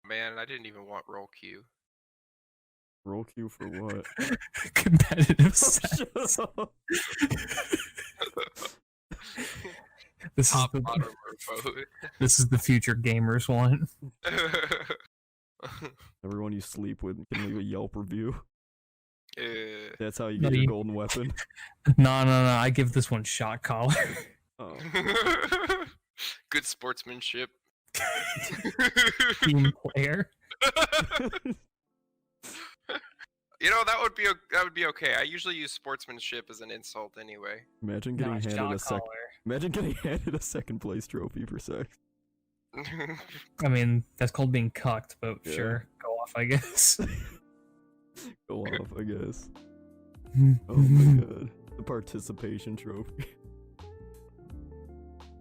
Man, I didn't even want roll queue. Roll queue for what? Competitive sex. This is this is the future gamers want. Everyone you sleep with can leave a Yelp review. That's how you No, get your golden weapon. No. I give this one shot collar. Oh. Good sportsmanship. Team player. You know, that would be okay. I usually use sportsmanship as an insult anyway. Imagine getting handed a second place trophy for sex. I mean, that's called being cucked, but yeah. Sure, go off, I guess. Go off, I guess. Oh my god, the participation trophy.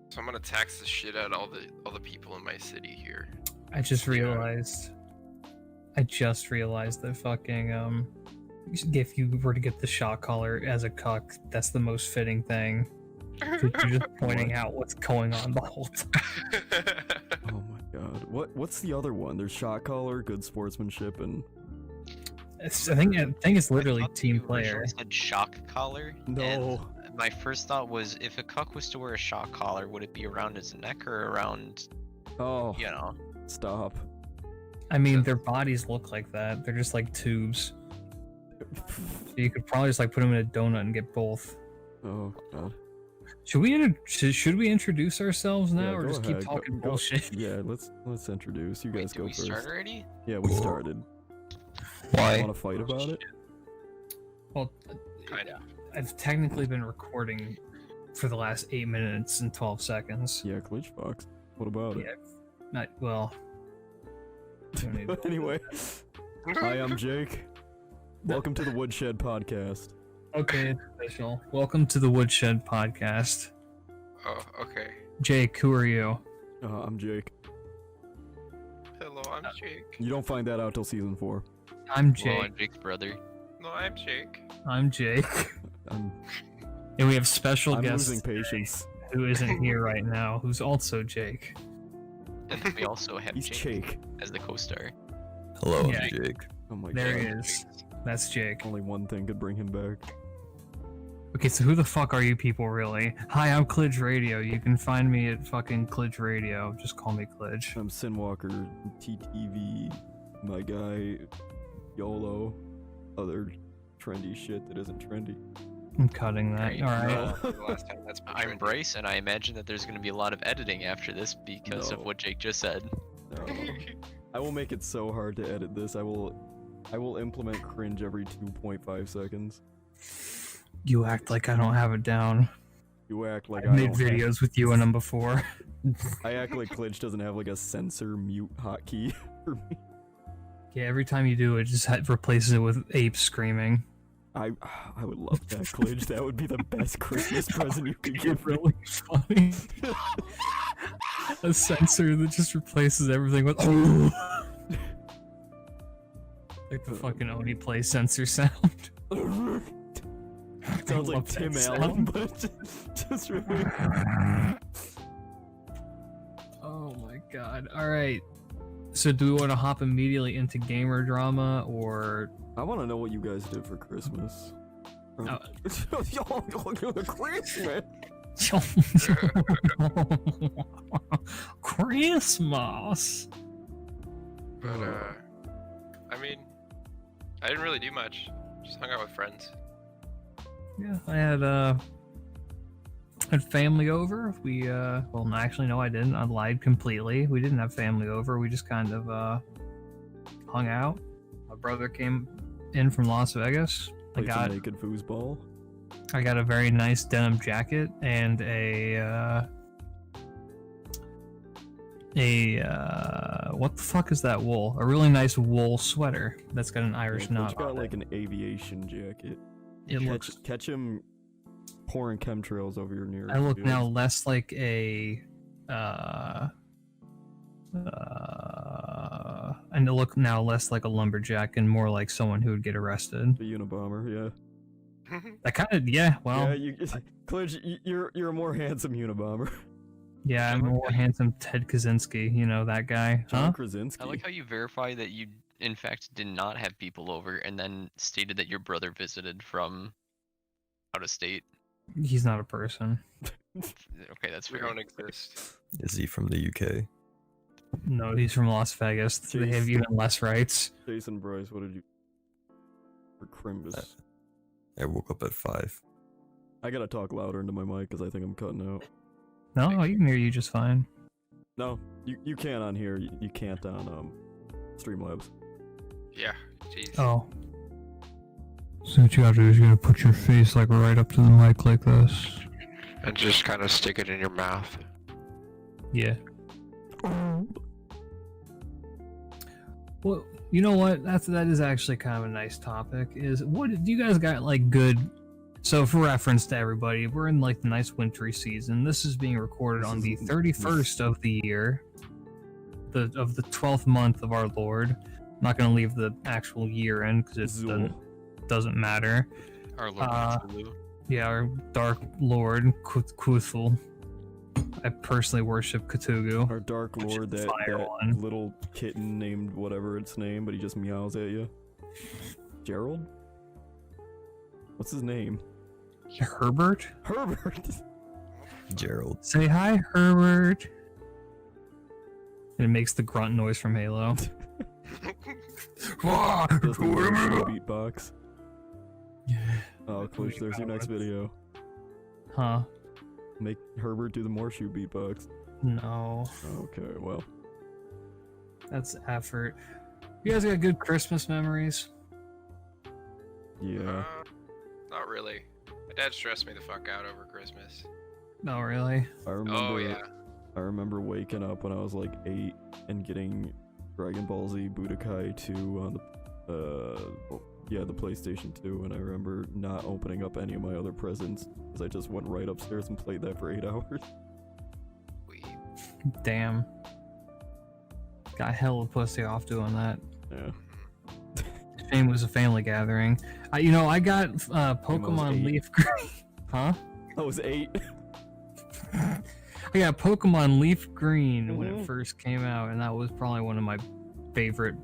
So I'm gonna tax the shit out of all the people in my city here. I just realized that fucking if you were to get the shot collar as a cuck, that's the most fitting thing. You're just pointing out what's going on the whole time. Oh my god, what's the other one? There's shot collar, good sportsmanship, and I think it's literally team player. Said shock collar. No. And my first thought was, if a cuck was to wear a shock collar, would it be around his neck or around? Oh. You know. Stop. I mean, their bodies look like that. They're just like tubes. So you could probably just like put them in a donut and get both. Oh god. Should we introduce ourselves now, or just ahead. keep talking bullshit? Yeah, let's introduce. You guys go first. Did we start already? Yeah, we started. Why? Want to fight about it? Well, I've technically been recording for the last 8 minutes and 12 seconds. Yeah, Klidge Fox. What about it? Not well. Anyway, hi, I'm Jake. Welcome to the Woodshed podcast. Okay, it's official. Welcome to the Woodshed podcast. Oh, okay. Jake, who are you? I'm Jake. Hello, I'm Jake. You don't find that out till season 4. I'm Jake. Well, I'm Jake's brother. No, I'm Jake. I'm Jake. And we have special guest losing patience. Who isn't here right now, who's also Jake. And we also have Jake as the co-star. Hello, I'm Jake. Oh my there god. He is. That's Jake. Only one thing could bring him back. Okay, so who the fuck are you people really? Hi, I'm Klidge Radio. You can find me at fucking Klidge Radio. Just call me Klidge. I'm Sinwalker, TTV, my guy, YOLO, other trendy shit that isn't trendy. I'm cutting that. Alright. I'm Bryce, and I imagine that there's going to be a lot of editing after this because of what Jake just said. No. I will make it so hard to edit this. I will implement cringe every 2.5 seconds. You act like I don't have it down. You act like I made videos with you in them before. I act like Klidge doesn't have like a censor mute hotkey for me. Yeah, every time you do it, just replaces it with apes screaming. I would love that, Klidge. That would be the best Christmas present you could give. Really funny. A censor that just replaces everything with like the fucking Oni play censor sound. Sounds like Tim Allen, but just really. Oh my god! All right. So do we want to hop immediately into gamer drama, or? I want to know what you guys did for Christmas. Christmas. Christmas. But I mean, I didn't really do much. Just hung out with friends. Yeah, I had family over. We well, actually no, I didn't. I lied completely. We didn't have family over. We just kind of hung out. My brother came in from Las Vegas. I got naked foosball. I got a very nice denim jacket and a what the fuck is that wool? A really nice wool sweater that's got an Irish knot. Got like an aviation jacket. Catch him pouring chemtrails over your near. I look now less like a and look now less like a lumberjack and more like someone who would get arrested. A Unabomber, yeah. That kind of, yeah. Well, yeah, Klidge, you're a more handsome Unabomber. Yeah, I'm more handsome Ted Kaczynski. You know that guy, John huh? Krasinski. I like how you verify that you, in fact, did not have people over, and then stated that your brother visited from out of state. He's not a person. Okay, that's We fair. don't exist. Is he from the UK? No, he's from Las Vegas. They have even less rights. Jason Bryce, what did you for Crimbus? I woke up at 5. I gotta talk louder into my mic because I think I'm cutting out. No, I can hear you just fine. No, you can on here. You can't on Streamlabs. Yeah, jeez. Oh. So what you gotta do is you gotta put your face like right up to the mic like this. And just kind of stick it in your mouth. Yeah. Well, you know what? That is actually kind of a nice topic. Is what do you guys got like good? So for reference to everybody, we're in like the nice wintry season. This is being recorded on the 31st of the year, of the 12th month of our Lord. I'm not gonna leave the actual year in because it doesn't matter. Our Lord Cthulhu. Yeah, our Dark Lord Cthulhu. I personally worship Cthulhu. Our Dark Which is Lord, the that fire one. little kitten named whatever its name, but he just meows at you. Gerald? What's his name? Herbert? Herbert! Gerald. Say hi, Herbert. And it makes the grunt noise from Halo. Does the Morshu beatbox. Oh, Klidge, there's your next video. Huh? Make Herbert do the Morshu beatbox. No. Okay, well. That's effort. You guys got good Christmas memories? Yeah. Not really. My dad stressed me the fuck out over Christmas. No, really? I remember, Oh yeah. I remember waking up when I was like 8 and getting Dragon Ball Z Budokai 2 on the PlayStation 2, and I remember not opening up any of my other presents because I just went right upstairs and played that for 8 hours. Damn. Got hell of pussy off doing that. Yeah. Shame it was a family gathering. I got Pokemon 8. Leaf Green. Huh? I was 8. I got Pokemon Leaf Green when it first came out, and that was probably one of my favorite.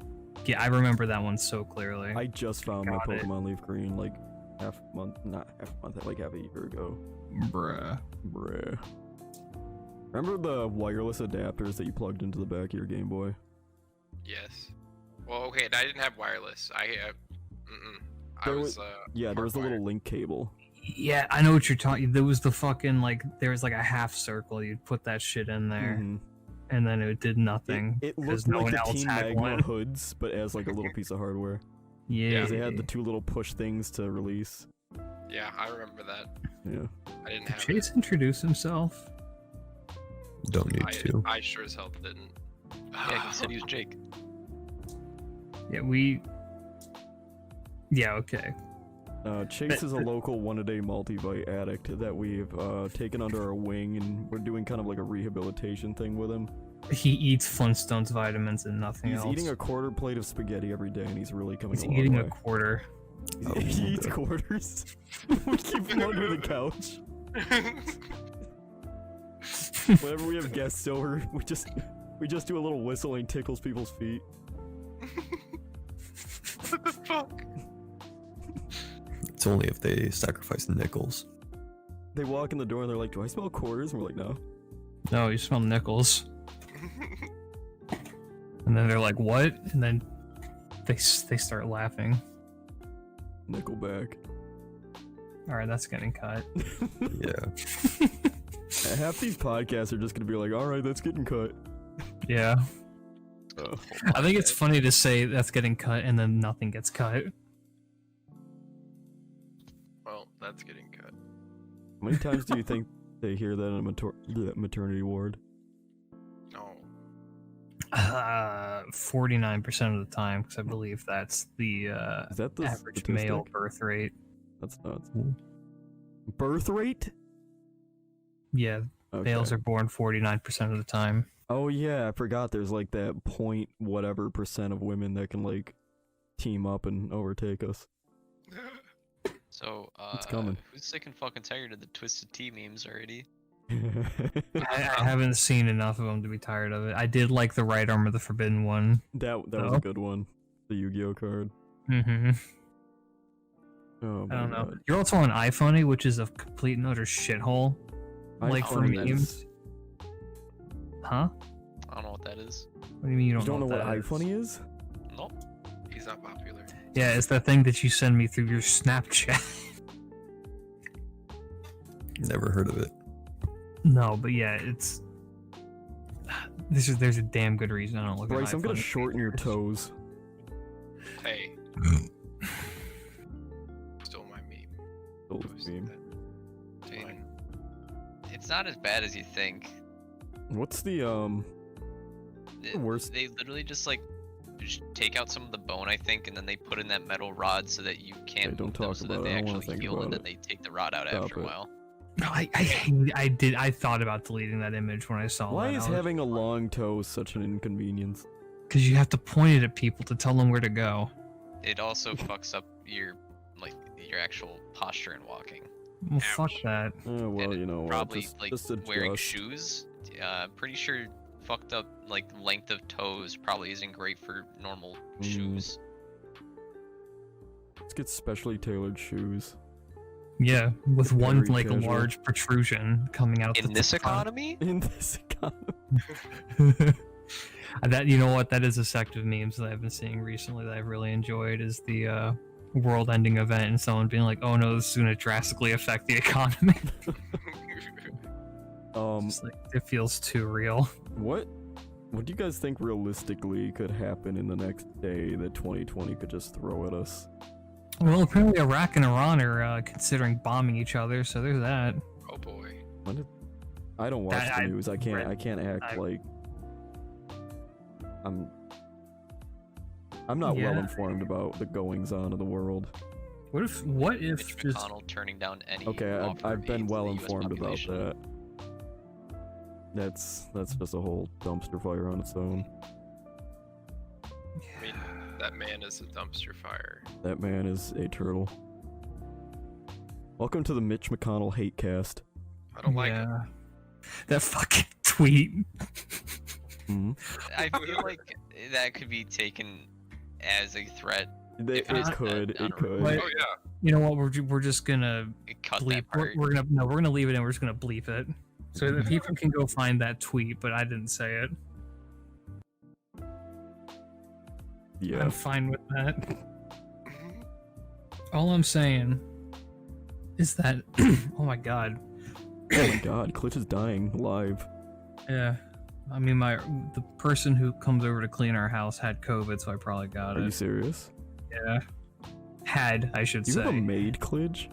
Yeah, I remember that one so clearly. I just found my Got it. Pokemon Leaf Green like half a year ago. Bruh. Bruh. Remember the wireless adapters that you plugged into the back of your Game Boy? Yes. Well, okay, I didn't have wireless. I There was Yeah, there was the hardwired. little link cable. Yeah, I know what you're talking. There was the fucking there was like a half circle. You'd put that shit in there, Mhm. and then it did nothing. It 'cause looked no like one the else Team had Magma one. hoods, but as like a little piece of hardware. Yeah. 'Cause they had the 2 little push things to release. Yeah, I remember that. Yeah. I didn't Did have Chase introduce himself? Don't need it. to. I sure as hell didn't. Yeah, he said he was Jake. Yeah, Yeah, okay. Chase is a local one-a-day multivite addict that we've taken under our wing, and we're doing kind of like a rehabilitation thing with him. He eats Flintstones vitamins and nothing He's else. eating a quarter plate of spaghetti every day, and he's really coming He's a long eating way. a quarter. Oh, He eats okay. quarters. We keep him under the couch. Whenever we have guests over, we just do a little whistle and tickles people's feet. What the fuck? It's only if they sacrifice nickels. They walk in the door and they're like, "Do I smell quarters?" And we're like, "No." No, you smell nickels. And then they're like, "What?" And then they start laughing. Nickelback. All right, that's getting cut. Yeah. Half these podcasts are just gonna be like, "All right, that's getting cut." Yeah. Oh. I think it's funny to say that's getting cut and then nothing gets cut. Well, that's getting cut. How many times do you think they hear that in a maternity ward? No. 49% of the time, because I believe that's the Is that the average statistic? male birth rate. That's nuts. Birth rate? Yeah, Okay. males are born 49% of the time. Oh yeah, I forgot. There's like that point whatever percent of women that can like team up and overtake us. So, It's coming. who's sick and fucking tired of the Twisted Tea memes already? I haven't seen enough of them to be tired of it. I did like the Right Arm of the Forbidden one. that was a good one. The Yu-Gi-Oh card. Mm-hmm. Oh I my don't know. God. You're also on iFunny, which is a complete and utter shithole. Like for iFunny memes. is- Huh? I don't know what that is. What do you mean you You don't know what that is? iFunny is? Nope. He's not popular. Yeah, it's that thing that you send me through your Snapchat. Never heard of it. No, but yeah, it's. There's a damn good reason I don't look Bryce, at I'm gonna iFunny shorten your pictures. toes. Hey. Stole my meme. Stole his Posted meme. that. Dang. It's not as bad as you think. What's the worst- They literally just like take out some of the bone, I think, and then they put in that metal rod so that you can't Hey, don't move them, talk so about that it. they I don't wanna actually think heal, and about then it. they take the rod out Stop after a it. while. No, I thought about deleting that image when I saw Why that. is having a long toe such an inconvenience? Because you have to point it at people to tell them where to go. It also fucks up your actual posture and walking. Well, fuck Ouch. that. Oh well, And you know what? Probably Just, like just wearing adjust. shoes. Pretty sure fucked up like length of toes probably isn't great for normal shoes. Let's get specially tailored shoes. Yeah, with one Very like casual. large protrusion coming out. In the this front. economy, In this economy. That, you know what, that is a sect of memes that I've been seeing recently that I've really enjoyed is the world-ending event and someone being like, "Oh no, this is going to drastically affect the economy." It's like, it feels too real. What do you guys think realistically could happen in the next day that 2020 could just throw at us? Well, apparently Iraq and Iran are considering bombing each other, so there's that. Oh boy. I don't watch That- the I news. I can't. read- I can't act I- like I'm not well Yeah. informed about the goings on of the world. What if Mitch just McConnell turning down any Okay, offer I've of been aid to well the US informed about population. that. That's just a whole dumpster fire on its own. I mean, that man is a dumpster fire. That man is a turtle. Welcome to the Mitch McConnell hate cast. I don't like it. that fucking tweet. Mhm. I feel like that could be taken as a threat. If It it is could. that It could. Wait. Oh yeah. You know what? We're just gonna Cut bleep. that part. We're gonna leave it in. We're just gonna bleep it so that people can go find that tweet. But I didn't say it. Yeah. I'm fine with that. All I'm saying is that, oh my god, Oh my god, Klidge is dying live. yeah. I mean, the person who comes over to clean our house had COVID, so I probably got Are you it. serious? Yeah, I should You say. have a maid, Klidge?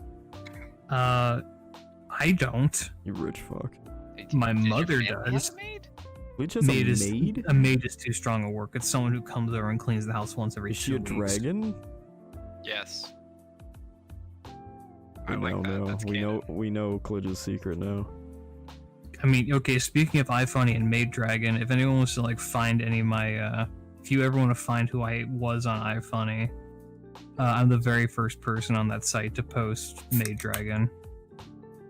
I don't. You rich fuck. My Did your mother family have does. a maid? Klidge has Maid a is maid? a maid is too strong a word. It's someone who comes over and cleans the house once every Is she a 2 weeks. dragon? Yes. I We like know that. now. That's We canon. know Klidge's secret now. I mean, okay, speaking of iFunny and Maid Dragon, if anyone wants to like find any of my if you ever want to find who I was on iFunny, I'm the very first person on that site to post Maid Dragon.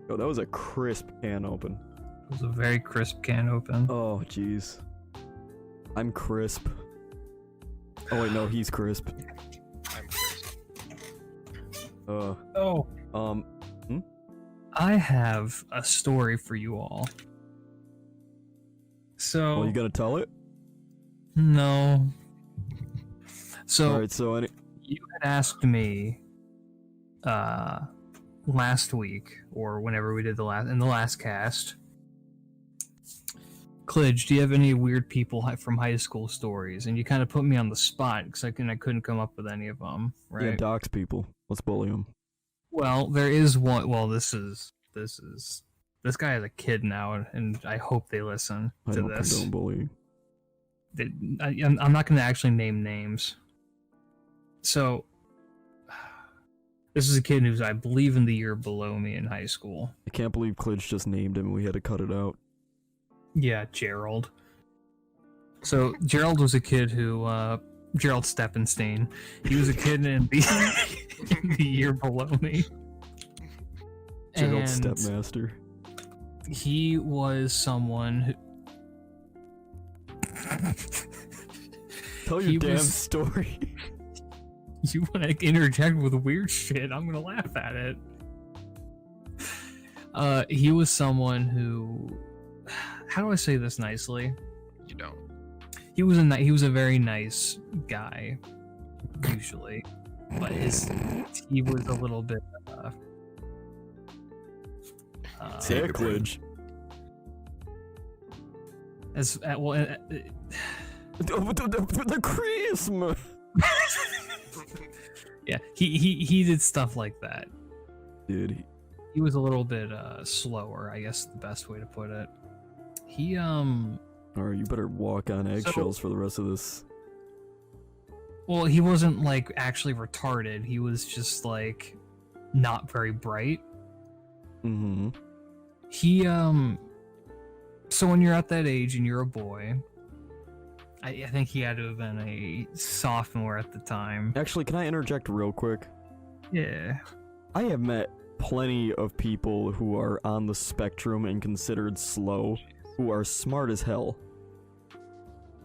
Oh, that was a crisp can open. It was a very crisp can open. Oh, jeez. I'm crisp. Oh wait, no, he's crisp. I'm crazy. Oh, Um, I have a story for you all. So well, you gonna tell it? no. So Alright, so you had asked me last week or whenever we did the last cast, Klidge, do you have any weird people from high school stories? And you kind of put me on the spot because I couldn't come up with any of them, right? yeah, dox people. Let's bully them. Well, there is one. Well, this guy has a kid now, and I hope they listen I to don't this. condone bullying. I'm not going to actually name names. So, this is a kid who's, I believe, in the year below me in high school. I can't believe Klidge just named him and we had to cut it out. Yeah, Gerald. So, Gerald was a kid who, Gerald Steppenstein. He was a kid in the year below me. Gerald And- Stepmaster. he was someone who. Tell He your damn was- story. You want to interject with weird shit, I'm gonna laugh at it. He was someone who, how do I say this nicely? You don't. He was a very nice guy, usually, but he was a little bit Take your brain. Klidge. The Christmas. Yeah, he did stuff like that. Dude, He was a little bit slower, I guess, the best way to put it. He alright, you better walk on eggshells for the rest of this. well, he wasn't like actually retarded. He was just like not very bright. Mm-hmm. He so when you're at that age and you're a boy, I think he had to have been a sophomore at the time. Actually, can I interject real quick? Yeah. I have met plenty of people who are on the spectrum and considered slow, who are smart as hell.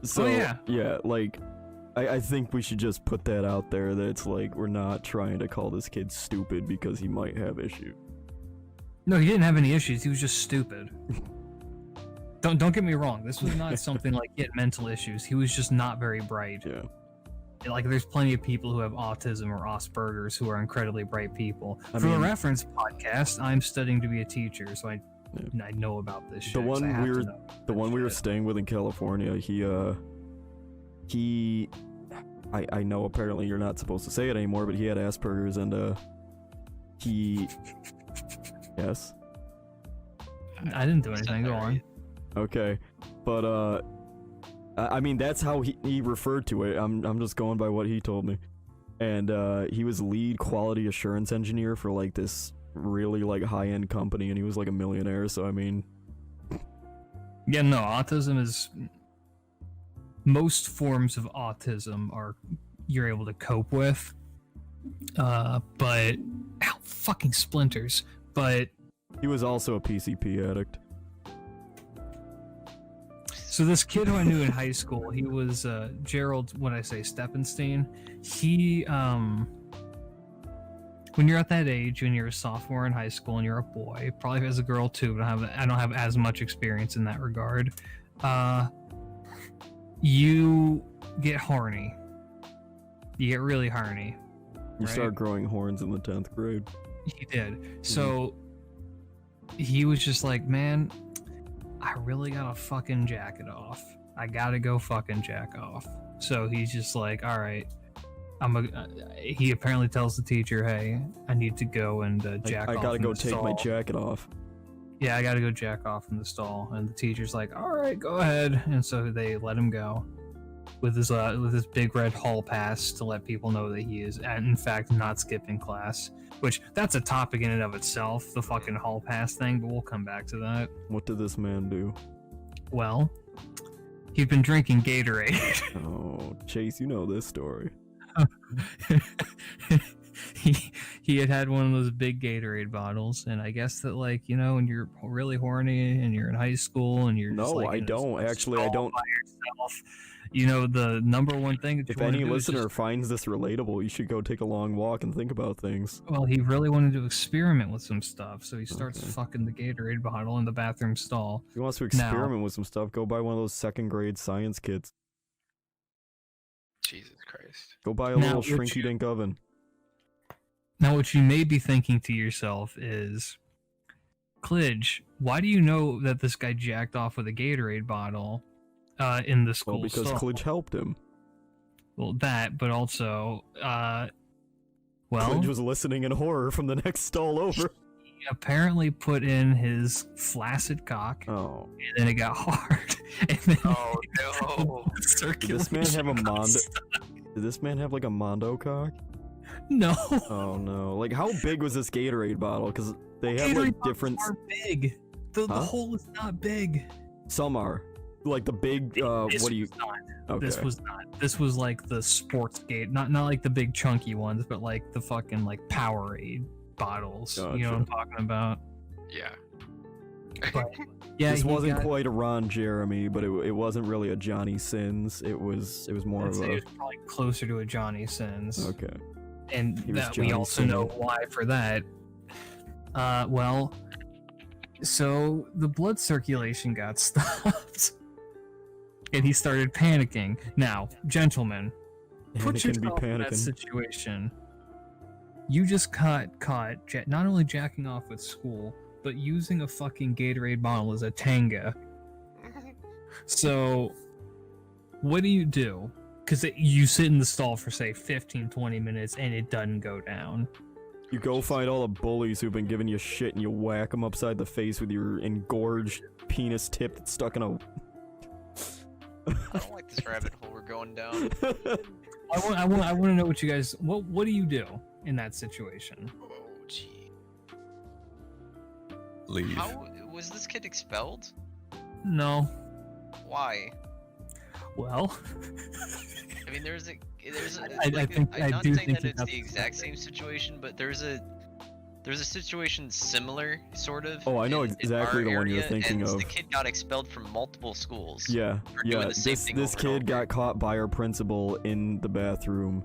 So, yeah. like, I think we should just put that out there, that it's like, we're not trying to call this kid stupid because he might have issues. No, he didn't have any issues. He was just stupid. Don't get me wrong. This was not something like he had mental issues. He was just not very bright. Yeah. Like, there's plenty of people who have autism or Asperger's who are incredibly bright people. I For mean- a reference podcast, I'm studying to be a teacher, so I know about this shit. The 'cause I one have we to were, know the one we were shit. staying with in California, I know apparently you're not supposed to say it anymore, but he had Asperger's and yes. I didn't do anything. Go on. Okay, but I mean that's how he referred to it. I'm just going by what he told me, and he was lead quality assurance engineer for like this really like high end company, and he was like a millionaire. So I mean, Yeah, no, autism is. Most forms of autism you're able to cope with, but ow, fucking splinters. But he was also a PCP addict. so this kid who I knew in high school, he was Gerald. What did I say, Steppenstein? He when you're at that age, when you're a sophomore in high school and you're a boy, probably as a girl too, but I don't have as much experience in that regard. You get horny. You get really horny. You Right. start growing horns in the 10th grade. He did. So he was just like, man, I really gotta fucking jack it off. I gotta go fucking jack off. So he's just like, all right. He apparently tells the teacher, hey, I need to go and jack off. I gotta in go the take my stall." jacket off. Yeah, I gotta go jack off in the stall. And the teacher's like, all right, go ahead. And so they let him go with his big red hall pass to let people know that he is, in fact, not skipping class. Which, that's a topic in and of itself, the fucking hall pass thing, but we'll come back to that. What did this man do? Well, he'd been drinking Gatorade. Oh, Chase, you know this story. he had one of those big Gatorade bottles, and I guess that, like, you know, when you're really horny and you're in high school and you're just, No, like, I in a don't. Actually, I stall don't. by yourself, you know, the number one thing that you If want any to do is listener just, finds this relatable, you should go take a long walk and think about things. well, he really wanted to experiment with some stuff, so he starts Okay. fucking the Gatorade bottle in the bathroom stall. If he wants to Now- experiment with some stuff, go buy one of those 2nd grade science kits. Jesus Christ. Go buy a Now, little would shrinky dink oven. Now, what you may be thinking to yourself is, Klidge, why do you know that this guy jacked off with a Gatorade bottle in the school Well, because stall? Klidge helped him. Well, that, but also, well, Klidge was listening in horror from the next stall over. he apparently put in his flaccid cock, Oh. and then it got hard. And then Oh no. Did this man have a Mondo? Did this man have like a Mondo cock? No. Oh no. Like, how big was this Gatorade bottle? Because they have Gatorade like bottles different. are big. The Huh? hole is not big. Some are. Like the big. This What do you. was not. Okay. This was not. This was like the sports gate, not like the big chunky ones, but like the fucking like Powerade bottles. You know what I'm talking about? Yeah. But yeah, this he wasn't got, quite a Ron Jeremy, but it wasn't really a Johnny Sins. It was more I'd of say a. it was probably closer to a Johnny Sins. Okay. And He was that we Johnny also Sin. know why for that. Well, so the blood circulation got stopped, and he started panicking. Now, gentlemen, put Anakin be yourself in that panicking. situation. You just caught not only jacking off with school, but using a fucking Gatorade bottle as a tanga. So, what do you do? Because you sit in the stall for, say, 15, 20 minutes, and it doesn't go down. You go find all the bullies who've been giving you shit, and you whack them upside the face with your engorged penis tip that's stuck in a. I don't like this rabbit hole we're going down. I want to know what you guys. What do you do in that situation? Oh, gee. Leave. How was this kid expelled? No. Why? Well, I mean, there's a I like, think- I'm I not do saying think that you it's have the to exact say same situation, but there's a situation similar, sort of. Oh, I know in exactly our the one you're area, thinking and of. The kid got expelled from multiple schools. Yeah, For doing yeah. the same This thing this over and kid over. got caught by our principal in the bathroom,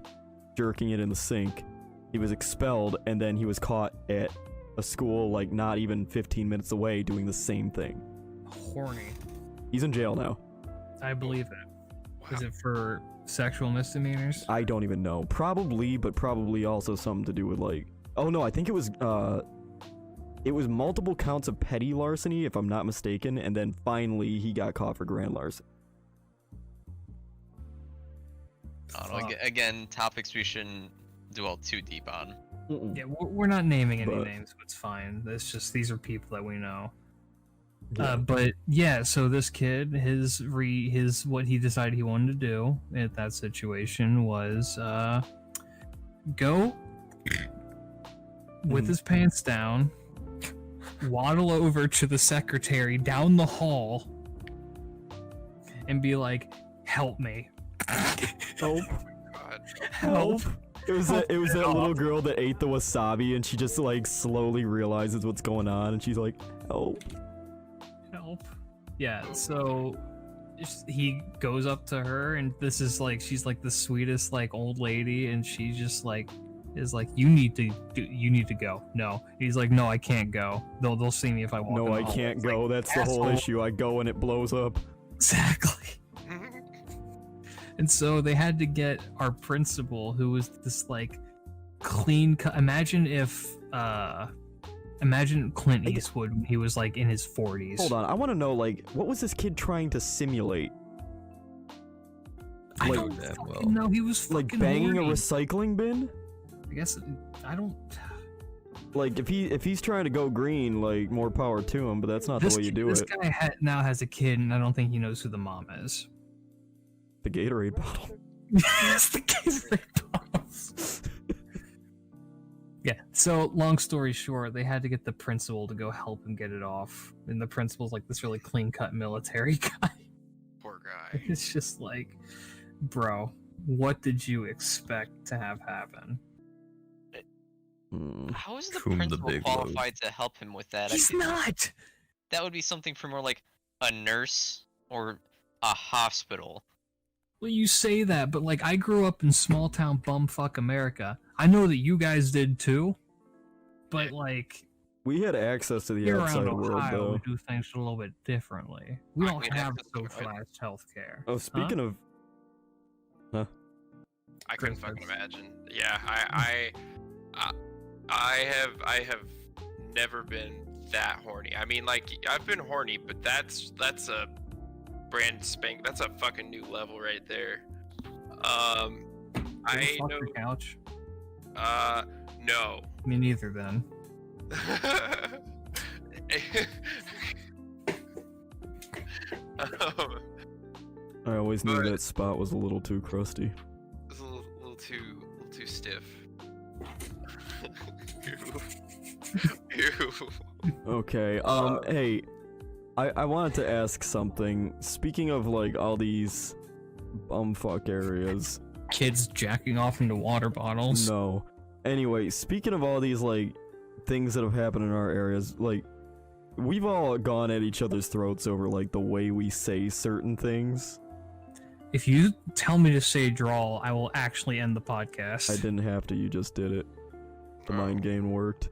jerking it in the sink. He was expelled, and then he was caught at a school like not even 15 minutes away doing the same thing. horny. He's in jail now. I believe it. Wow. Is it for sexual misdemeanors? I don't even know. Probably, but probably also something to do with like. Oh no, I think it was multiple counts of petty larceny, if I'm not mistaken, and then finally he got caught for grand larceny. I don't know, Fuck. again, topics we shouldn't dwell too deep on. Mm-mm. Yeah, we're not naming any But- names, so it's fine. It's just these are people that we know. Yeah. But yeah, so this kid, his what he decided he wanted to do at that situation was go with Mhm. his pants down, waddle over to the secretary down the hall, and be like, "Help me, Help. God. help." It was that Help. little girl that ate the wasabi, and she just like slowly realizes what's going on, and she's like, "Help!" Help. Yeah, so he goes up to her, and this is like she's like the sweetest like old lady, and she just like is like, you need to go. No, he's like, no, I can't go. They'll see me if I walk. No, in the I hall." can't It's like, go. That's the whole asshole. issue. I go and it blows up. Exactly. And so they had to get our principal, who was this like clean cut. Imagine Clint Eastwood when he was like in his 40s. Hold on, I want to know, like, what was this kid trying to simulate? I Like- don't that fucking well. know. He was Like fucking banging a horny. recycling bin? I guess I don't. Like, if he's trying to go green, like, more power to him, but that's not the way you do this it. guy now has a kid, and I don't think he knows who the mom is. The Gatorade bottle. Yes, the Gatorade bottles. Yeah. So, long story short, they had to get the principal to go help him get it off, and the principal's like this really clean-cut military guy. Poor guy. It's just like, bro, what did you expect to have happen? Hmm. How is the Whom the principal big qualified to help him with that? He's not. That would be something for more like a nurse or a hospital. Well, you say that, but like I grew up in small town bumfuck America. I know that you guys did too, but like We had access to the here outside around world, Ohio, though. we do things a little bit differently. We Right, don't we have have to- socialized healthcare. Oh, speaking of... I couldn't Chris, fucking that's- imagine. Yeah, I have never been that horny. I mean, like, I've been horny, but that's a that's a fucking new level right there. You I fuck know. your couch. No. Me neither. Then I always knew But- that spot was a little too crusty. It's a little too stiff. Ew. Okay, hey, I wanted to ask something. Speaking of, like, all these bumfuck areas... kids jacking off into water bottles. No. Anyway, speaking of all these, like, things that have happened in our areas, like, we've all gone at each other's throats over like the way we say certain things. If you tell me to say drawl, I will actually end the podcast. I didn't have to, you just did it. The mind game worked.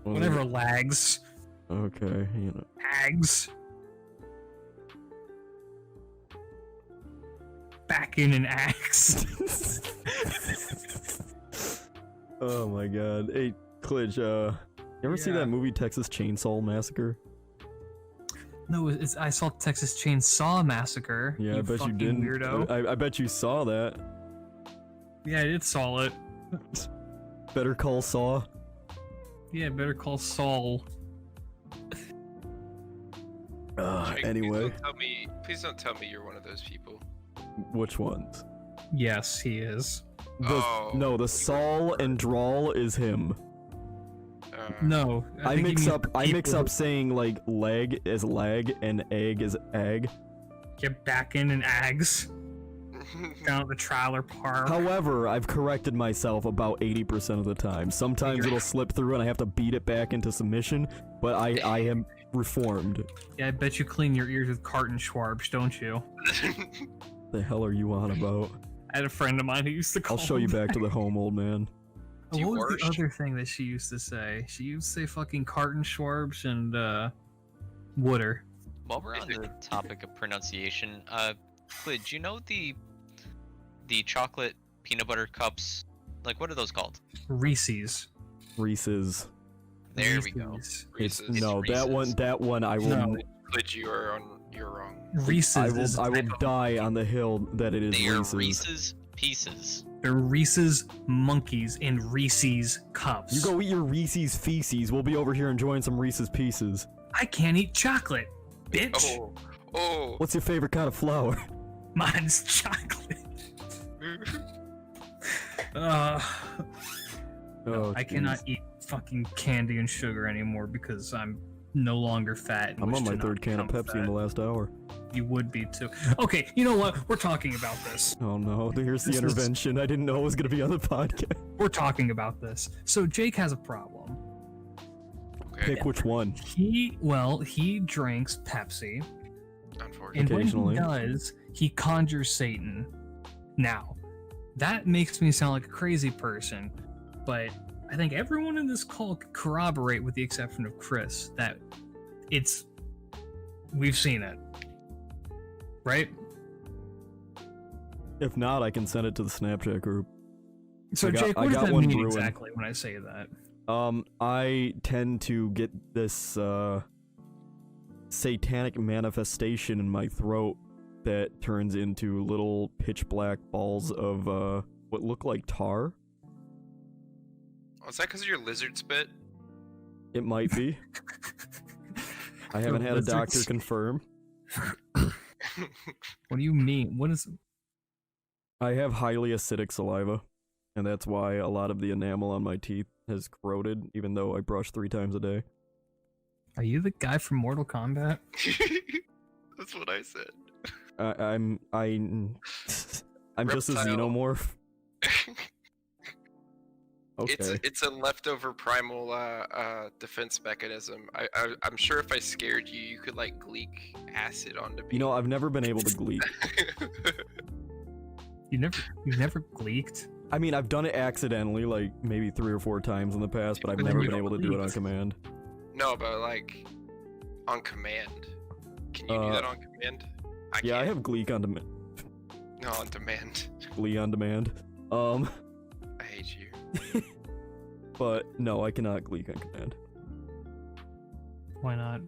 Whatever lags. Okay, you know. Ags. Back in an axe. Oh my god. Hey, Klidge, you ever see Yeah. that movie Texas Chainsaw Massacre? No, I saw Texas Chainsaw Massacre. Yeah, I bet you fucking didn't. Weirdo. I bet you saw that. Yeah, I did saw it. Better Call Saw. Yeah, Better Call Saul. Jake, Anyway, please don't tell me you're one of those people. which ones? Yes, he is. No, the Saul and Drawl is him. No, I think you mix mean up. I mix people up saying like leg as lag and egg as egg. Get back in an ags down at the trailer park. However, I've corrected myself about 80% of the time. Sometimes it'll slip through and I have to beat it back into submission, but I am reformed. Yeah, I bet you clean your ears with carton Schwarbs, don't you? The hell are you on about? I had a friend of mine who used to call I'll show you him back to the home, old man. that. What was the worst. other thing that she used to say? She used to say fucking carton Schwarbs and Wooder. While we're on the topic of pronunciation, Klidge, you know the chocolate peanut butter cups? Like, what are those called? Reese's. Reese's. There we go. Reese's. Reese's. No, that one I will. No. Klidge, you're wrong. Reese's. I will die on the hill that it is They are Reese's. Reese's Pieces. They're Reese's Monkeys in Reese's cups. You go eat your Reese's feces. We'll be over here enjoying some Reese's Pieces. I can't eat chocolate, bitch. Oh. What's your favorite kind of flour? Mine's chocolate. Oh, I cannot eat fucking candy and sugar anymore because I'm no longer fat. and I'm wish on my to not third can of become Pepsi fat. in the last hour. You would be too. Okay, you know what? We're talking about this. Oh no, here's the This is- intervention. I didn't know it was gonna be on the podcast. We're talking about this. So Jake has a problem. Okay. Pick which one. He drinks Pepsi, Unfortunately. and when Occasionally. he does, he conjures Satan. Now, that makes me sound like a crazy person, but I think everyone in this call could corroborate, with the exception of Chris, that we've seen it. Right? If not, I can send it to the Snapchat group. So I got- Jake, I what does got that one mean brewing. exactly when I say that? I tend to get this satanic manifestation in my throat that turns into little pitch black balls of what look like tar. Oh, is that because of your lizard spit? It might be. I haven't had a doctor Lizards. confirm. What do you mean? What is? I have highly acidic saliva, and that's why a lot of the enamel on my teeth has corroded, even though I brush 3 times a day. Are you the guy from Mortal Kombat? That's what I said. I'm just a Reptile. xenomorph. Okay. It's a leftover primal defense mechanism. I'm sure if I scared you, you could like gleek acid onto me. You know, I've never been able to gleek. You've never gleeked? I mean, I've done it accidentally, like maybe 3 or 4 times in the past, but I've But then never you been able to don't do it on leak. command. No, but like on command. Can you do that on command? Yeah, I can't. have Gleek on demand. No, on demand. Glee on demand. I hate you. But no, I cannot Gleek on command. Why not?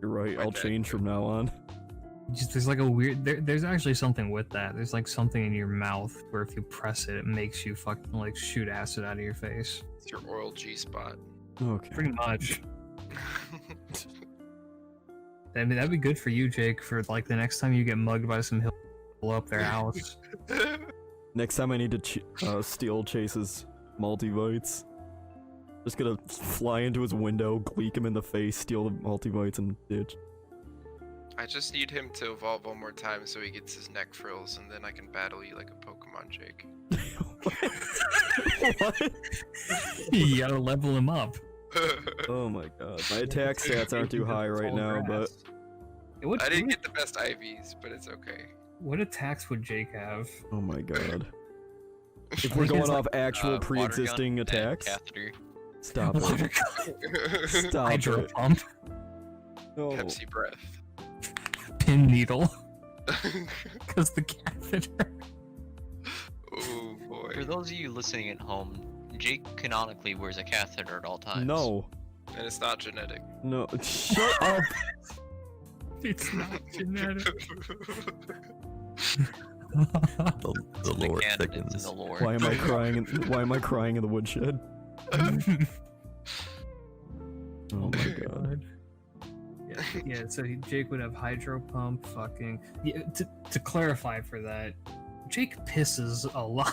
You're right. My I'll bad. change from now on. Just there's like a weird. There's actually something with that. There's like something in your mouth where if you press it, it makes you fucking like shoot acid out of your face. It's your oral G spot. Okay. Pretty much. I mean, that'd be good for you, Jake. For like the next time you get mugged by some hill, blow up their house. Next time I need to steal Chase's multivites. Just gonna fly into his window, Gleek him in the face, steal the multivites, and ditch. I just need him to evolve one more time so he gets his neck frills, and then I can battle you like a Pokemon, Jake. What? You gotta level him up. Oh my god. My attack stats aren't too high right now, but I didn't get the best IVs, but it's okay. What attacks would Jake have? oh my god. If think we're it's going like, off actual water pre-existing gun and attacks, catheter. stop it. Water Stop hydro it. pump, No. Pepsi breath. pin needle, because the catheter. Oh boy. For those of you listening at home, Jake canonically wears a catheter at all times. No. And it's not genetic. No. Shut up. It's not genetic. The The lore canon, it's in thickens. the lore. Why am I crying? Why am I crying in the woodshed? Oh my god. Yeah, so Jake would have hydro pump, fucking. Yeah, to clarify for that, Jake pisses a lot.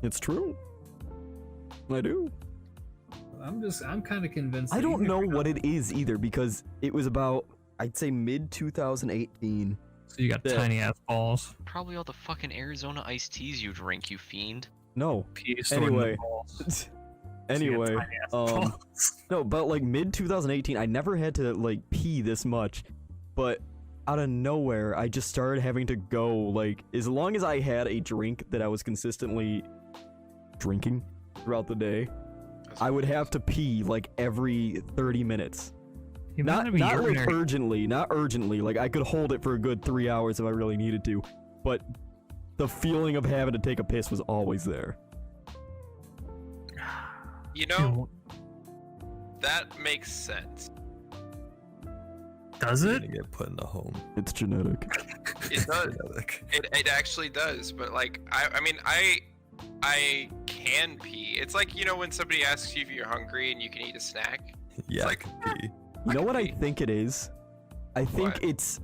It's true. I do. I'm kind of convinced. I that don't even know if you're what not- it is either because it was about, I'd say mid 2018. So you got that- tiny ass balls. Probably all the fucking Arizona iced teas you drink, you fiend. No. Pee stored in the Anyway. balls. So you got Anyway, tiny ass um, balls. no, but like mid 2018, I never had to like pee this much, but out of nowhere, I just started having to go. Like, as long as I had a drink that I was consistently drinking throughout the day, I would have to pee like every 30 minutes. You might Not be like urinary. not urgently. Like I could hold it for a good 3 hours if I really needed to, but the feeling of having to take a piss was always there. You know, that makes sense. Does You're it? gonna get put in a home. It's genetic. It does. Genetic. It actually does. But like, I mean, I can pee. It's like, you know, when somebody asks you if you're hungry and you can eat a snack. Yeah, like- pee. You know can what I pee. think it is? I think What? it's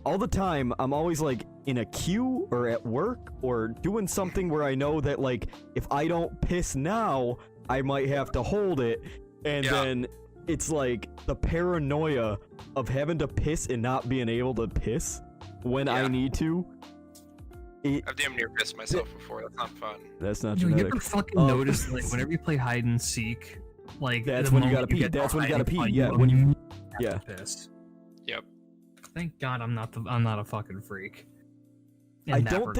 all the time. I'm always like in a queue or at work or doing something where I know that like if I don't piss now, I might have to hold it, and Yeah. then it's like the paranoia of having to piss and not being able to piss when I Yeah. need to. I've damn near pissed myself before. That's not fun. That's not You genetic. ever fucking Um, notice like whenever you play hide and seek, like That's the when you moment gotta pee. get That's when you hiding gotta pee. spot, Yeah, you when you- immediately have yeah. to piss. Yep. Thank God I'm not a fucking freak. in I that don't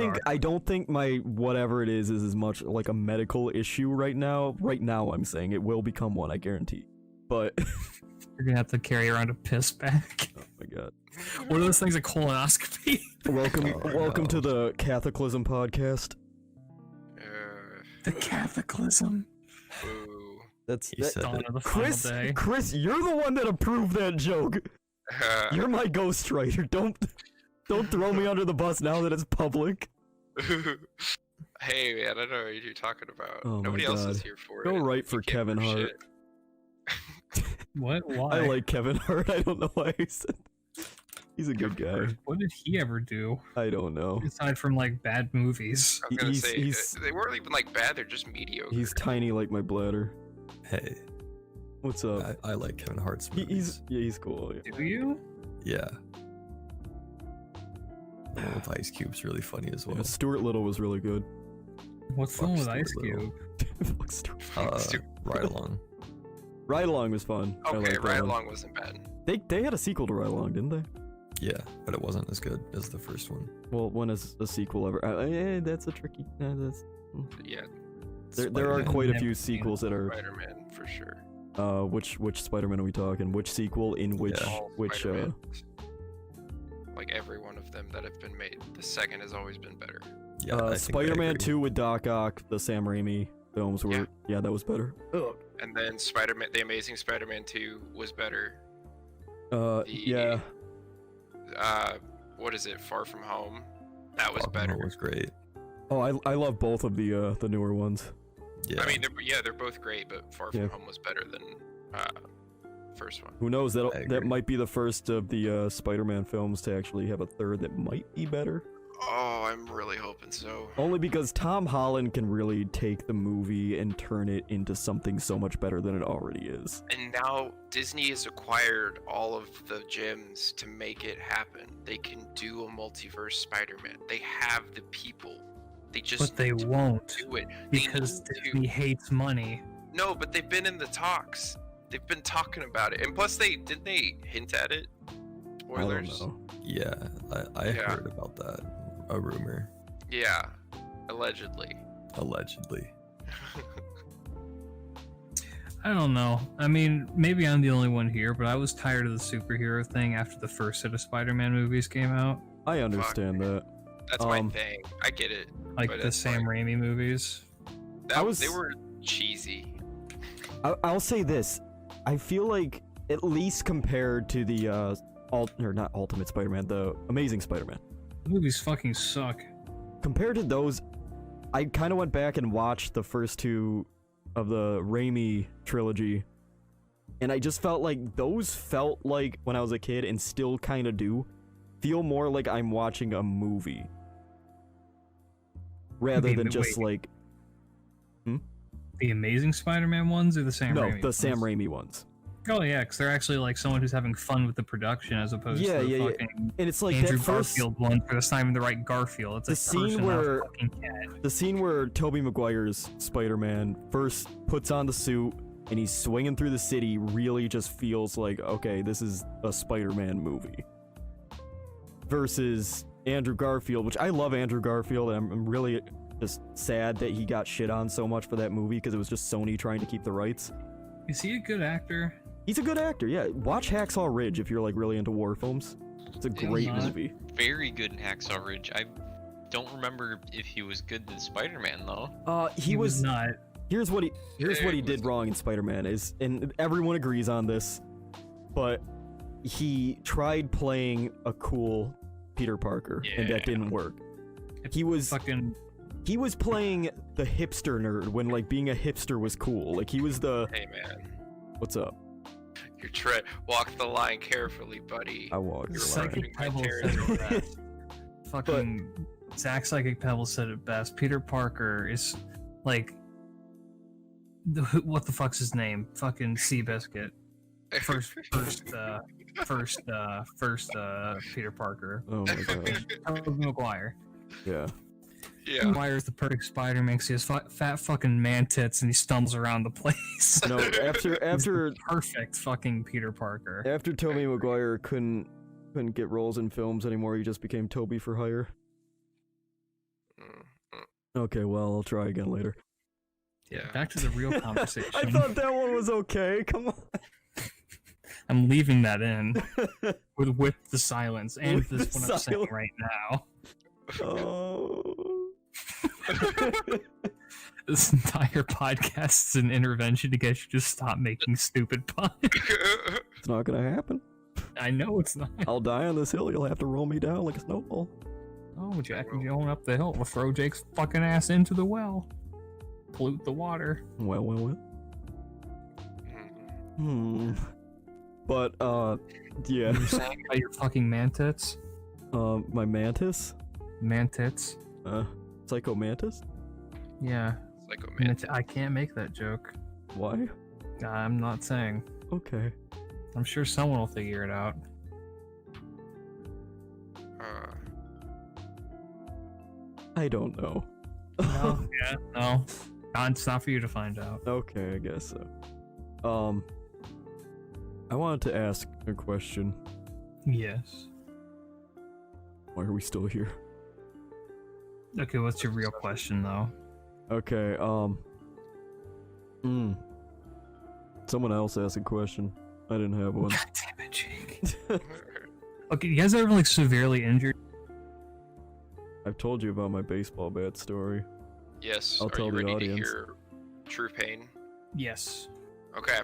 think regard. my whatever it is as much like a medical issue right now. Right now, I'm saying it will become one. I guarantee. But You're gonna have to carry around a piss bag. oh my god. What are those things? A colonoscopy? Welcome, Oh, welcome no. to the Catholicism podcast. The Catholicism. Boo. That's He said Dawn it. of the Chris. final day. Chris, you're the one that approved that joke. You're my ghostwriter. Don't throw me under the bus now that it's public. Hey man, I don't know what you're talking about. Oh my Nobody else is God. here for Go it. right You for can't Kevin prove Hart. shit. What? Why? I like Kevin Hart. I don't know why I said. He's a good Kevin guy. What did he ever do I don't know. aside from like bad movies? I was gonna He's- say he's- they weren't even like bad. They're just mediocre. He's tiny like my bladder. Hey, What's up? I like Kevin Hart's He- movies. he's cool. Yeah. Do you? Yeah. The one with Ice Cube's really funny as well. Yeah, Stuart Little was really good. What's the Fuck one with Stuart Ice Little. Cube? Fuck Stuart. Stuart- Ride Along. Ride Along was fun. I Okay, liked that Ride one. Along wasn't bad. They had a sequel to Ride Along, didn't they? Yeah, but it wasn't as good as the first one. Well, when is a sequel ever? That's a tricky. That's But yeah, there are Spider-Man. quite a Never few seen it. sequels that are. Spider-Man for sure. Which Spider-Man are we talking? Which sequel in which Yeah. All which Spider-Mans. Like every one of them that have been made, the second has always been better. Yeah, I think I Spider-Man agree. 2 with Doc Ock, the Sam Raimi films were yeah, that was better. And then Spider-Man, the Amazing Spider-Man 2 was better. Yeah. What is it? Far From Home. That was Far From Home better. was great. Oh, I love both of the newer ones. Yeah. I mean, they're both great, but Far From Yeah. Home was better than first one. Who knows? I That agree. might be the first of the Spider-Man films to actually have a third that might be better. Oh, I'm really hoping so. Only because Tom Holland can really take the movie and turn it into something so much better than it already is. And now Disney has acquired all of the gems to make it happen. They can do a multiverse Spider-Man. They have the people. They just But they need to won't do it. They because need to. Disney hates money. No, but they've been in the talks. They've been talking about it, and plus didn't they hint at it? Spoilers. I don't know. Yeah, I Yeah. heard about that. A rumor, Yeah, allegedly. allegedly. I don't know. I mean, maybe I'm the only one here, but I was tired of the superhero thing after the first set of Spider-Man movies came out. I understand that. That's my thing. I get it. Like But the it's Sam like- Raimi movies. They were cheesy. I'll say this. I feel like, at least compared to the not Ultimate Spider-Man, the Amazing Spider-Man, The movies fucking suck. compared to those, I kind of went back and watched the first two of the Raimi trilogy, and I just felt like those felt like, when I was a kid, and still kind of do, feel more like I'm watching a movie rather than just like The Amazing Spider-Man ones or the Sam no, Raimi the ones? Sam Raimi ones. Oh yeah, because they're actually like someone who's having fun with the production as opposed Yeah, to the yeah, yeah. fucking And it's like Andrew that first Garfield one where it's not even the right Garfield. It's The like scene person, not a where- fucking cat. the scene where Tobey Maguire's Spider-Man first puts on the suit and he's swinging through the city really just feels like, okay, this is a Spider-Man movie. Versus Andrew Garfield, which I love Andrew Garfield, and I'm really just sad that he got shit on so much for that movie because it was just Sony trying to keep the rights. Is he a good actor? He's a good actor, yeah. Watch Hacksaw Ridge if you're like really into war films. It's a Yeah, great not. movie. Very good in Hacksaw Ridge. I don't remember if he was good in Spider-Man though. He was not. Here's what he It did was- wrong in Spider-Man is, and everyone agrees on this, but he tried playing a cool Peter Parker, and that Yeah. didn't work. It's He was fucking. he was playing the hipster nerd when like being a hipster was cool. Like he was the Hey man, what's up? you walk the line carefully, buddy. I walk. You're Psychic learning my Pebble said territory. it best. Fucking Zach Psychic Pebble said it best. Peter Parker is like, what the fuck's his name? Fucking Seabiscuit. First Peter Parker. Oh my god. Tobey Maguire. Yeah. Yeah. Maguire's the perfect Spider-Man because he has fat fucking man tits and he stumbles around the place. No, after Perfect fucking Peter Parker. after Tobey Maguire couldn't get roles in films anymore, he just became Toby for hire. Okay, well, I'll try again later. Yeah. Back to the real conversation. I thought that one was okay. Come on. I'm leaving that in with the silence and With this the one I'm saying silence. right now. Oh. This entire podcast is an intervention to get you to stop making stupid puns. It's not gonna happen. I know it's not. I'll die on this hill. You'll have to roll me down like a snowball. Oh, Jack and Joan up the hill. We'll throw Jake's fucking ass into the well. Pollute the water. Well. But yeah. You saying about your fucking man tits? My mantis. Man tits? Psycho mantis. Yeah. Psycho man. I can't make that joke. Why? I'm not saying. Okay. I'm sure someone will figure it out. I don't know. No, yeah, no. It's not for you to find out. Okay, I guess so. I wanted to ask a question. Yes. Why are we still here? Okay, what's your real question, though? Okay, someone else asked a question. I didn't have one. God damn it, Jake. Okay, you guys ever like severely injured? I've told you about my baseball bat story. Yes. I'll Are tell you the ready audience. to hear true pain? Yes. Okay.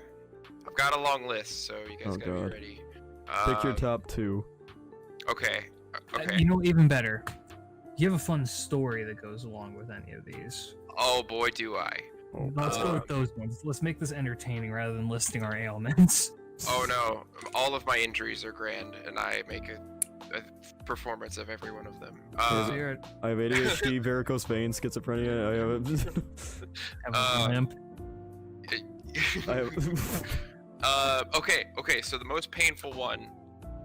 I've got a long list, so you guys Oh, gotta God. be ready. Pick your top two. Okay. Okay. You know, even better. You have a fun story that goes along with any of these. Oh boy, do I. Let's go with those ones. Let's make this entertaining rather than listing our ailments. Oh no, all of my injuries are grand, and I make a performance of every one of them. Let's hear it. I have ADHD, varicose veins, schizophrenia. Have a limp. Okay. So the most painful one,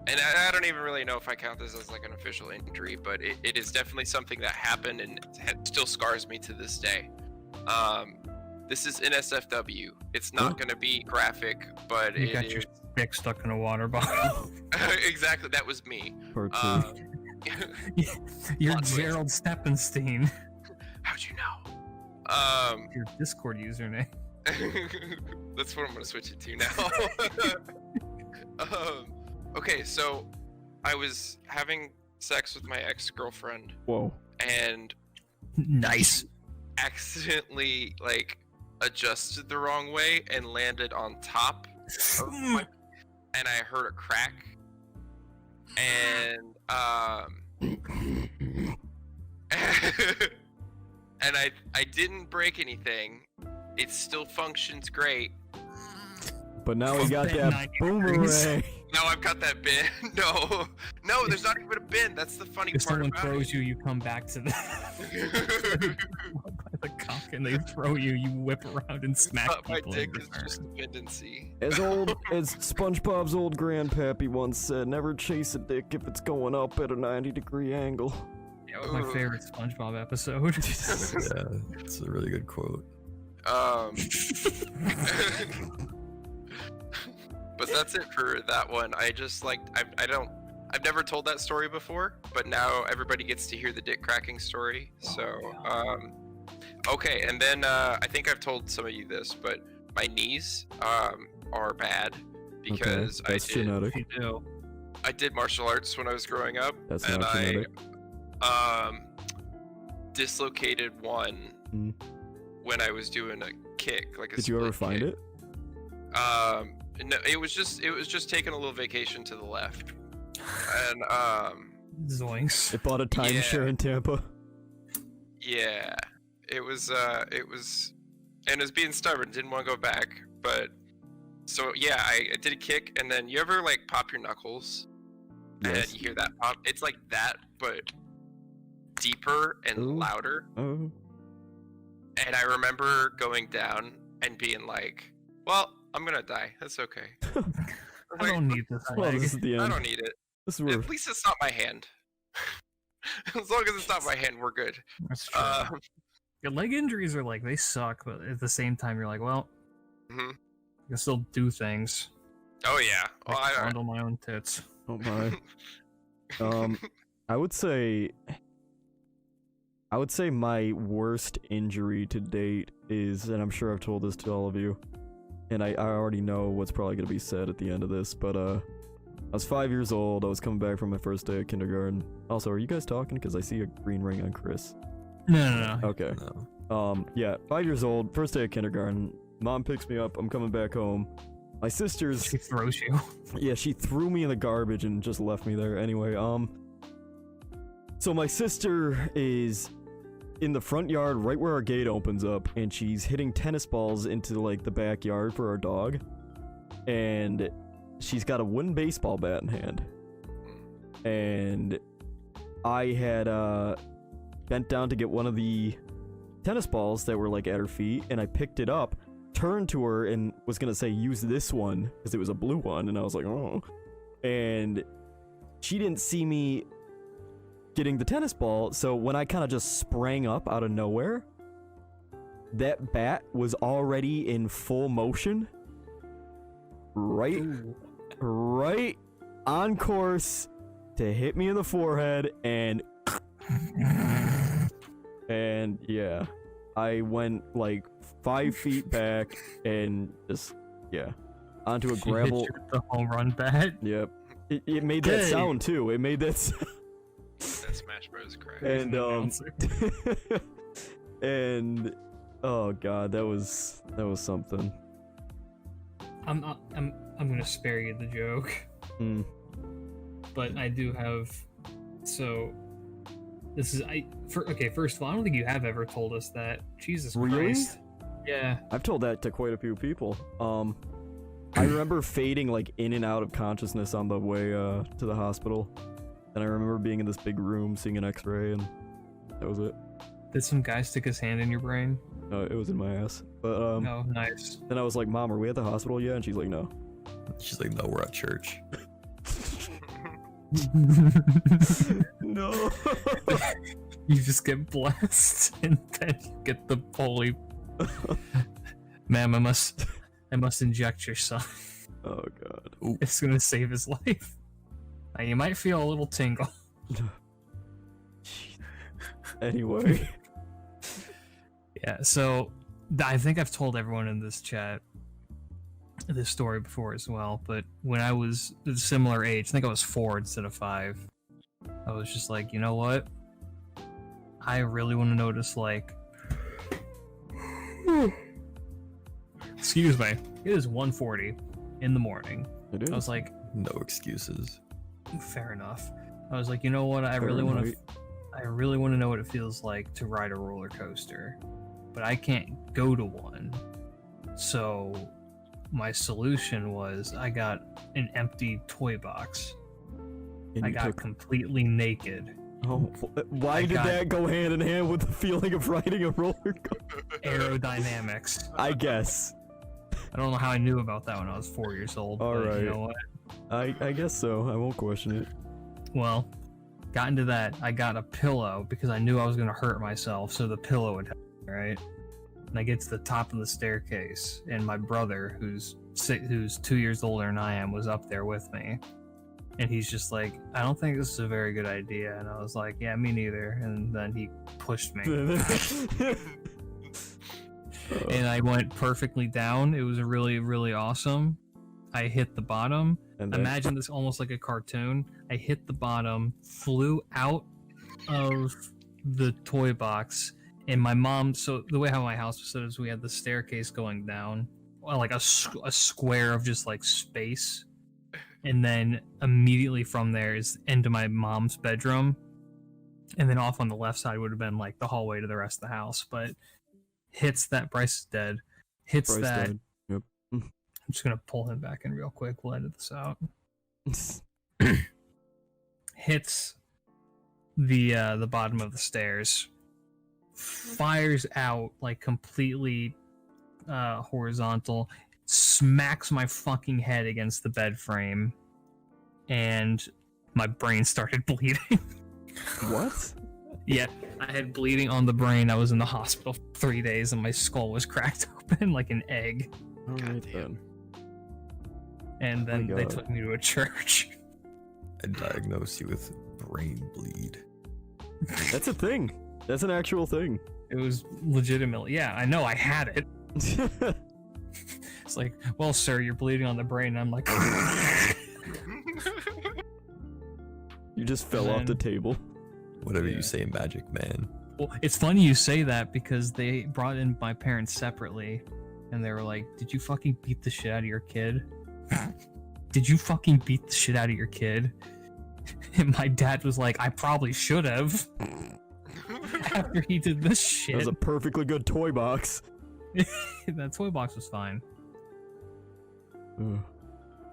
and I don't even really know if I count this as like an official injury, but it is definitely something that happened and still scars me to this day. this is NSFW. It's not going to be graphic, but You it got is your dick stuck in a water bottle. exactly. That was me. Part 2. You're Plot twist. Gerald Steppenstein. How'd you know? Your Discord username. That's what I'm gonna switch it to now. Okay, so I was having sex with my ex-girlfriend Whoa. and Nice. accidentally like adjusted the wrong way and landed on top of my, and I heard a crack and and I didn't break anything. It still functions great. But now we got Bend that 90 degrees. boomerang. Now I've got that bend. No, there's not even a bend. That's the funny If part someone about throws you, you come back to the by the cock, and they throw you. You whip around and smack My people. dick in is return. just a tendency. As SpongeBob's old grandpappy once said, never chase a dick if it's going up at a 90-degree angle. Yeah, that was my favorite SpongeBob episode. Yeah, it's a really good quote. But that's it for that one. I just like I've never told that story before, but now everybody gets to hear the dick cracking story. So okay, and then I think I've told some of you this, but my knees are bad because That's genetic. You do. I did martial arts when I was growing up, That's and not genetic. I dislocated one Mm. when I was doing a kick, like a Did you ever split find kick. it? No, it was just taking a little vacation to the left, and Zoinks. It bought a timeshare in Tampa. yeah, it was, and it was being stubborn, didn't want to go back, but so yeah, I did a kick, and then you ever like pop your knuckles, Yes. and you hear that pop? It's like that, but deeper and Ooh. louder. Oh. And I remember going down and being like, "Well, I'm gonna die. That's okay. I don't need this Well, leg. this is the end. I don't need it. This is where At least it's not my hand. As long as it's not my hand, we're good." That's true. Your leg injuries are like, they suck, but at the same time, you're like, well, Mhm. I can still do things. Oh yeah. Like Well, fondle my own tits. oh my. I would say my worst injury to date is, and I'm sure I've told this to all of you, and I already know what's probably going to be said at the end of this, but I was 5 years old. I was coming back from my first day of kindergarten. Also, are you guys talking? Because I see a green ring on Chris. No. Okay. No. Yeah, 5 years old, first day of kindergarten. Mom picks me up. I'm coming back home. My sister's, She throws you. yeah, she threw me in the garbage and just left me there. Anyway, so my sister is in the front yard right where our gate opens up, and she's hitting tennis balls into like the backyard for our dog, and she's got a wooden baseball bat in hand, and I had bent down to get one of the tennis balls that were like at her feet, and I picked it up, turned to her, and was gonna say use this one because it was a blue one, and I was like, oh, and she didn't see me getting the tennis ball, so when I kind of just sprang up out of nowhere, that bat was already in full motion, right on course to hit me in the forehead, and yeah, I went like 5 feet back and just, yeah, onto a She gravel. hit you with the home run bat. Yep, it made that Hey. sound too. It made that sound. That Smash Bros. Crack. And Announcer. and oh god, that was something. I'm gonna spare you the joke, Mm. but I do have. So, this is first of all, I don't think you have ever told us that. Jesus Really? Christ. Yeah. I've told that to quite a few people. I remember fading like in and out of consciousness on the way to the hospital, and I remember being in this big room seeing an X-ray, and that was it. Did some guy stick his hand in your brain? It was in my ass. But Oh, nice. then I was like, "Mom, are we at the hospital yet?" And she's like, "No." She's like, no, we're at church. No. You just get blessed, and then you get the holy Ma'am, I must inject your son. Oh god. It's gonna save his life. Now, you might feel a little tingle. Anyway. Yeah, so I think I've told everyone in this chat this story before as well, but when I was a similar age, I think I was 4 instead of 5, I was just like, you know what? I really want to know what it's like. Excuse me. It is 1:40 in the morning. It is. I was like, No excuses. fair enough. I was like, you know what? I really want to know what it feels like to ride a roller coaster, but I can't go to one. So my solution was I got an empty toy box. And I you got took- completely naked. Oh, why did that go hand in hand with the feeling of riding a roller coaster? Aerodynamics. I guess. I don't know how I knew about that when I was 4 years old. All but right. You know what? I guess so. I won't question it. Well, got into that. I got a pillow because I knew I was going to hurt myself, so the pillow would help me, right? And I get to the top of the staircase, and my brother, who's 2 years older than I am, was up there with me. And he's just like, I don't think this is a very good idea. And I was like, yeah, me neither. And then he pushed me. And I went perfectly down. It was really, really awesome. I hit the bottom. And then- Imagine this almost like a cartoon. I hit the bottom, flew out of the toy box, and my mom. So the way how my house was set is we had the staircase going down, well, like a square of just like space, and then immediately from there is into my mom's bedroom, and then off on the left side would have been like the hallway to the rest of the house. But hits that Bryce is dead. Hits Bryce that. died. Yep. I'm just gonna pull him back in real quick. We'll edit this out. Hits the bottom of the stairs, fires out like completely horizontal, smacks my fucking head against the bed frame, and my brain started bleeding. What? Yeah, I had bleeding on the brain. I was in the hospital for 3 days, and my skull was cracked open like an egg. Alright damn. then. And then they God. took me to a church. I diagnosed you with brain bleed. That's a thing. That's an actual thing. It was legitimately, yeah, I know, I had it. It's like, well, sir, you're bleeding on the brain. And I'm like, You just fell off the then- table. Whatever Yeah. you say, magic man. well, it's funny you say that because they brought in my parents separately, and they were like, "Did you fucking beat the shit out of your kid? Did you fucking beat the shit out of your kid?" And my dad was like, "I probably should have." After he did this That shit, was a perfectly good toy box. that toy box was fine. Ugh.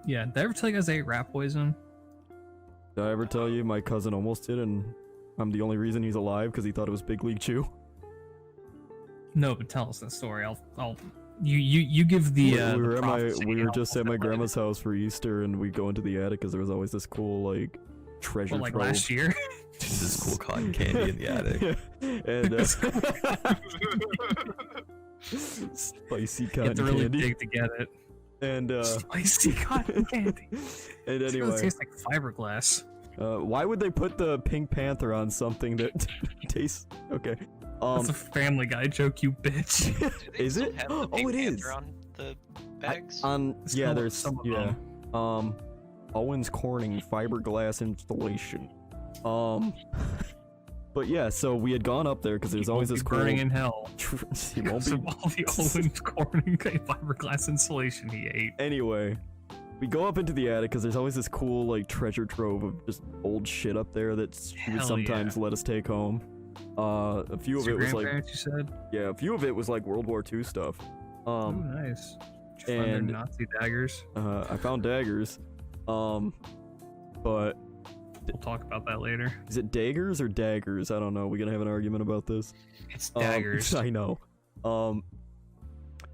Yeah, did I ever tell you guys I ate rat poison? Did I ever tell you my cousin almost did, and I'm the only reason he's alive because he thought it was Big League Chew? No, but tell us that story. You give the. we were the at prophecy, we and were I'll just tell at my that later. grandma's house for Easter, and we go into the attic because there was always this cool like treasure What, like trove. last year? This cool cotton candy in the attic. And spicy You have cotton to really candy. dig to get it. And Spicy cotton candy. and It anyway, tastes like fiberglass. why would they put the Pink Panther on something that tastes okay? That's a Family Guy joke, you bitch. Do they Is still it? have the Oh, Pink it is. Panther on the bags? Yeah, Some- there's some of yeah. them. Owens Corning fiberglass installation. But yeah, so we had gone up there because there's You always won't this be cool. burning in hell. He won't Because be. of all the Owens Corning fiberglass insulation he ate. Anyway, we go up into the attic because there's always this cool like treasure trove of just old shit up there that she would Hell sometimes let us take home. A few of it Your was like grandparents, you said? yeah, a few of it was like World War II stuff. Oh, nice. Did you find their and- Nazi daggers? I found daggers. But We'll talk about that later. is it daggers or daggers? I don't know. We're gonna have an argument about this. It's daggers. I know.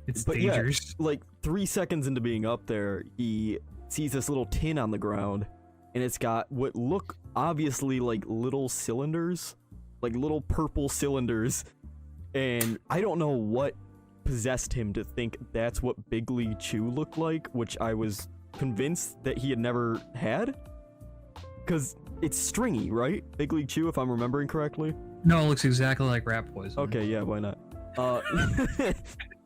It's but yeah, daggers. like 3 seconds into being up there, he sees this little tin on the ground, and it's got what look obviously like little cylinders, like little purple cylinders, and I don't know what possessed him to think that's what Big League Chew looked like, which I was convinced that he had never had. Because it's stringy, right? Big League Chew, if I'm remembering correctly. No, it looks exactly like rat poison. Okay, yeah, why not?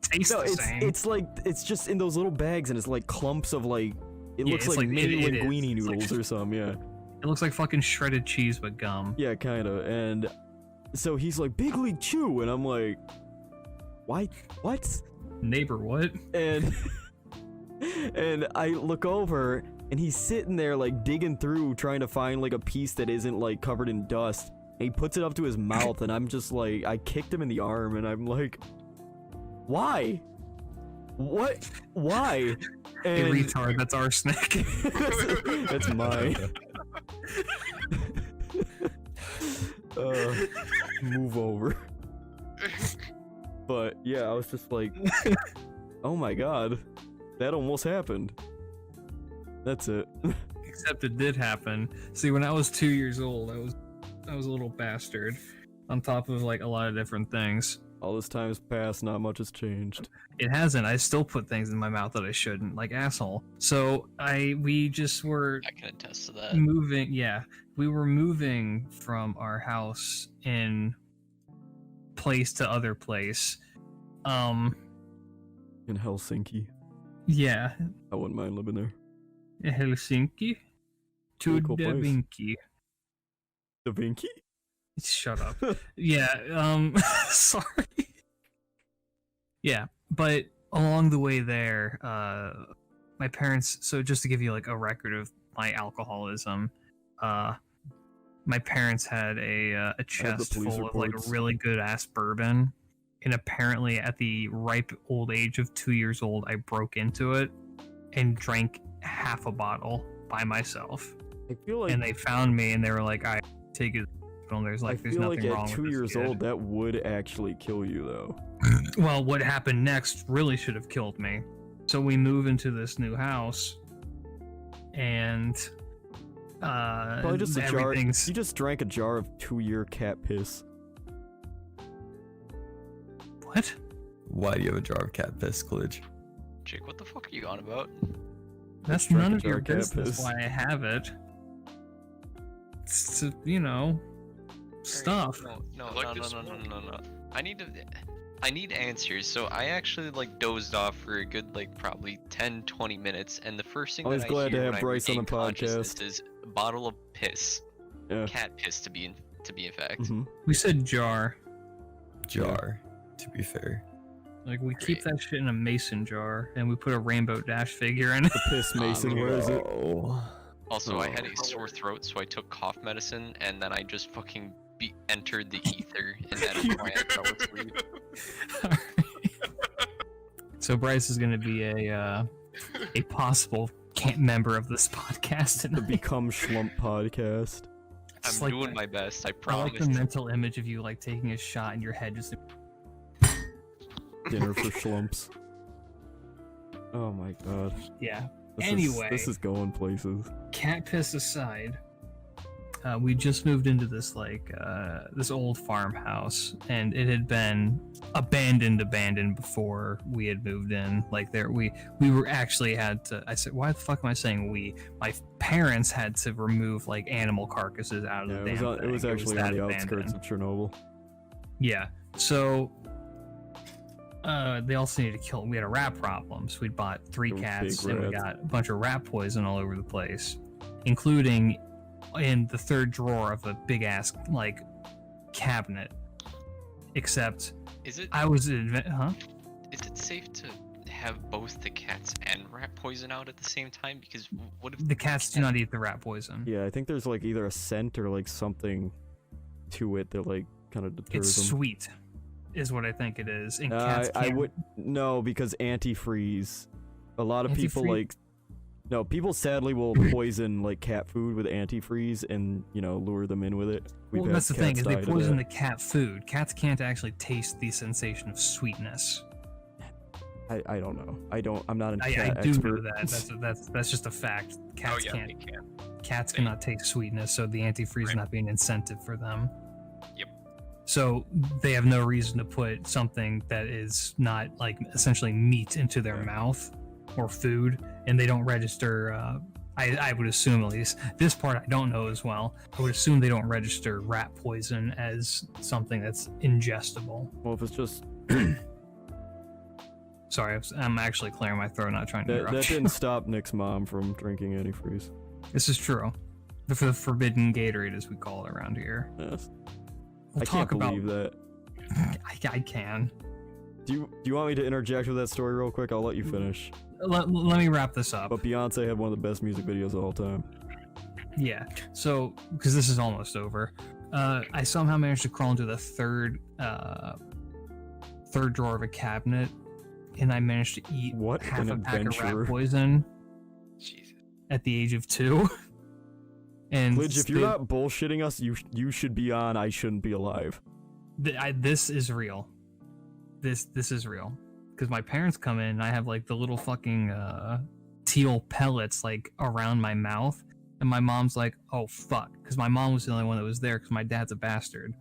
Tastes No, the same. it's like, it's just in those little bags, and it's like clumps of like, it Yeah, looks it's like like- mini it is. linguine It's like- noodles or something, yeah. It looks like fucking shredded cheese with gum. Yeah, kinda, and so he's like, Big League Chew, and I'm like, why, what? Neighbor, what? And, and I look over, and he's sitting there like digging through, trying to find like a piece that isn't like covered in dust, and he puts it up to his mouth, and I'm just like, I kicked him in the arm, and I'm like, why? What? Why? Hey, And retard, that's arsenic. that's mine. Move over. But yeah, I was just like, oh my god, that almost happened. That's it. Except it did happen. See, when I was 2 years old, I was a little bastard. On top of like a lot of different things. All this time has passed, not much has changed. It hasn't. I still put things in my mouth that I shouldn't, like asshole. So we just were I can attest to that. moving. Yeah, we were moving from our house in place to other place. In Helsinki. Yeah, I wouldn't mind living there. Helsinki to Really cool place. Helsinki. Da Vinci? Shut up. Yeah, sorry. Yeah, but along the way there, my parents, so just to give you like a record of my alcoholism, my parents had a chest police full of like reports. really good ass bourbon, and apparently at the ripe old age of 2 years old, I broke into it and drank half a bottle by myself. I feel like And they found me and they were like, I take it. There's like, I there's feel nothing like wrong at with 2 this years kid. old, that would actually kill you, though. Well, what happened next really should have killed me. So we move into this new house, and Probably just a jar. everything's You just drank a jar of 2-year cat piss. what? Why do you have a jar of cat piss, Klidge? Jake, what the fuck are you on about? That's drank none a of jar your of cat business piss. why I have it. It's, you know, stuff. No, I like this no. I need answers. So I actually like dozed off for a good like probably 10-20 minutes, and the first thing Always that glad I to hear have when Bryce I on regain the consciousness podcast. is a bottle of piss, Yeah. cat piss to be in fact. Mhm. We said jar. Jar, to be fair. Like we keep Great. that shit in a mason jar, and we put a Rainbow Dash figure in it. The piss mason, where is it? Oh. Also, I had Oh. a sore throat, so I took cough medicine, and then I just fucking entered the ether, and that is why I fell asleep. So Bryce is going to be a possible member of this podcast The tonight. Become Schlump podcast. It's I'm like doing the- my best, I I like promise. the mental image of you like taking a shot in your head just Dinner for Schlumps. Oh my god. yeah. This is going places. Cat piss aside, we just moved into this like this old farmhouse, and it had been abandoned before we had moved in. Like there, we were actually had to. I said, why the fuck am I saying we? My parents had to remove like animal carcasses out of Yeah, the damn it was thing. actually that on the outskirts abandoned. of Chernobyl. Yeah. So they also needed to kill. We had a rat problem, so we bought 3 Those big cats, and we rats. got a bunch of rat poison all over the place, including in the third drawer of a big ass like cabinet. Except Is it I was huh? is it safe to have both the cats and rat poison out at the same time? Because what if The cats do not eat the rat poison. Yeah, I think there's like either a scent or like something to it that like kind of deters It's them. sweet, is what I think it is. And cats I can't- would no, because antifreeze. A lot of people Antifreeze? like no people sadly will poison like cat food with antifreeze and lure them in with it. We've Well, had that's the thing cats is they die to poison that. the cat food. Cats can't actually taste the sensation of sweetness. I don't know. I'm not a I cat do expert. know that. That's just a fact. Cats yeah, can't. they can. Cats cannot taste sweetness, so the antifreeze is not being an incentive for them. Yep. So they have no reason to put something that is not like essentially meat into their mouth or food, and they don't register. I would assume, at least this part I don't know as well. I would assume they don't register rat poison as something that's ingestible. Well, if it's just Sorry, I'm actually clearing my throat, not trying to that interrupt you. didn't stop Nick's mom from drinking antifreeze. This is true. The forbidden Gatorade, as we call it around here. Yes. We'll I can't talk about. believe that. I can. Do you want me to interject with that story real quick? I'll let you finish. Let me wrap this up. But Beyonce had one of the best music videos of all time. Yeah. So, because this is almost over, I somehow managed to crawl into the third drawer of a cabinet, and I managed to eat What half an a pack of adventure. rat poison Jesus. at the age of 2. And Klidge, if you're not bullshitting us, you should be on I Shouldn't Be Alive. this is real. This is real. Because my parents come in, and I have like the little fucking teal pellets like around my mouth, and my mom's like, "Oh fuck," because my mom was the only one that was there because my dad's a bastard.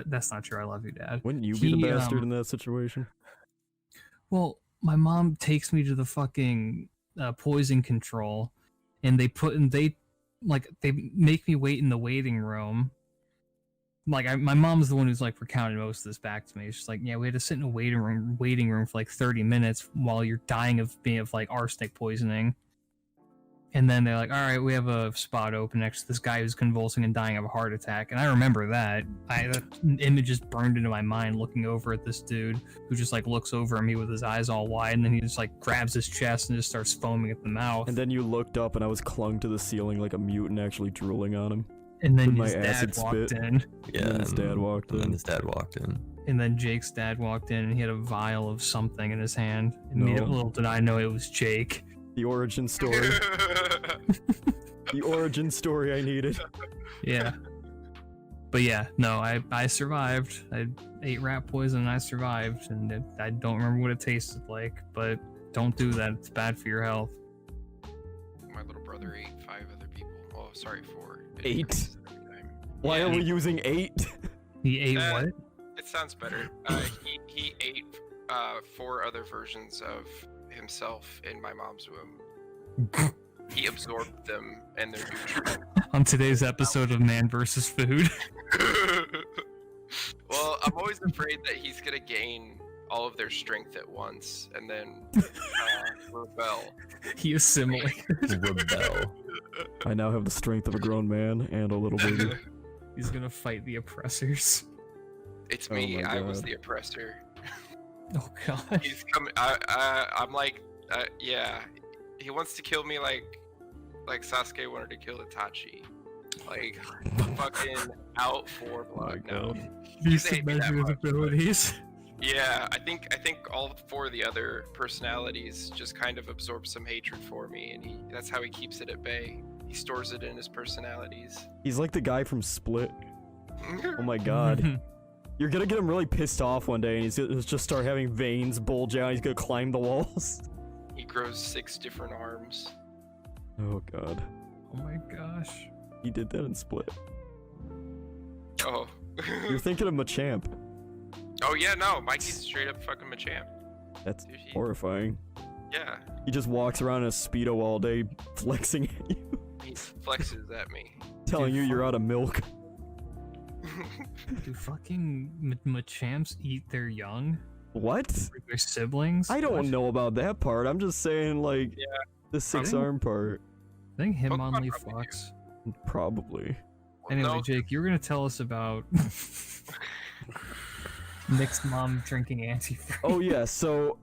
That's not true. I love you, Dad. Wouldn't you be the He, bastard in that situation? Well, my mom takes me to the fucking poison control, and they make me wait in the waiting room. Like my mom's the one who's like recounted most of this back to me. She's like, yeah, we had to sit in a waiting room for like 30 minutes while you're dying of like arsenic poisoning. And then they're like, all right, we have a spot open next to this guy who's convulsing and dying of a heart attack. And I remember that. That image just burned into my mind, looking over at this dude who just like looks over at me with his eyes all wide, and then he just like grabs his chest and just starts foaming at the mouth. And then you looked up and I was clung to the ceiling like a mutant actually drooling on him. And then with his my dad acid walked spit. in. Yeah, And then his dad walked and then in. his dad walked in. And then Jake's dad walked in, and he had a vial of something in his hand. And No. little did I know it was Jake. The origin story. The origin story I needed. Yeah. But yeah, no, I survived. I ate rat poison and I survived. And I don't remember what it tasted like, but don't do that. It's bad for your health. My little brother ate 5 other people. Oh, sorry, 4. 8? Every time. Why Yeah, are we using 8? He ate what? It sounds better. He ate 4 other versions of himself in my mom's womb. He absorbed them and their nutrients. On today's episode of Man vs. Food. Well, I'm always afraid that he's gonna gain all of their strength at once and then rebel. He assimilated. Rebel. I now have the strength of a grown man and a little baby. He's gonna fight the oppressors. It's Oh me. my I was God. the oppressor. Oh god. He's coming. I'm like, yeah. He wants to kill me like Sasuke wanted to kill Itachi. Like, fucking out for blood. No. These They hate me that measure his much, but- abilities. Yeah, I think all 4 of the other personalities just kind of absorb some hatred for me, and that's how he keeps it at bay. He stores it in his personalities. He's like the guy from Split. Oh my god. You're gonna get him really pissed off one day and he's gonna just start having veins bulge out. He's gonna climb the walls. He grows 6 different arms. Oh god. Oh my gosh. He did that in Split. Oh. You're thinking of Machamp. Oh yeah, no, Mikey's straight up fucking Machamp. That's Dude, horrifying. Yeah, He just walks around in a Speedo all day, flexing at you, he flexes at me. telling you you're out of milk. Do fucking Machamps eat their young? What? Like their siblings? I don't What? know about that part. I'm just saying, like, the 6-arm part. I think Pokemon Hitmonlee probably do. fucks. Probably. Anyway, No, Jake, you were gonna tell us about Nick's mom drinking antifreeze. Oh yeah, so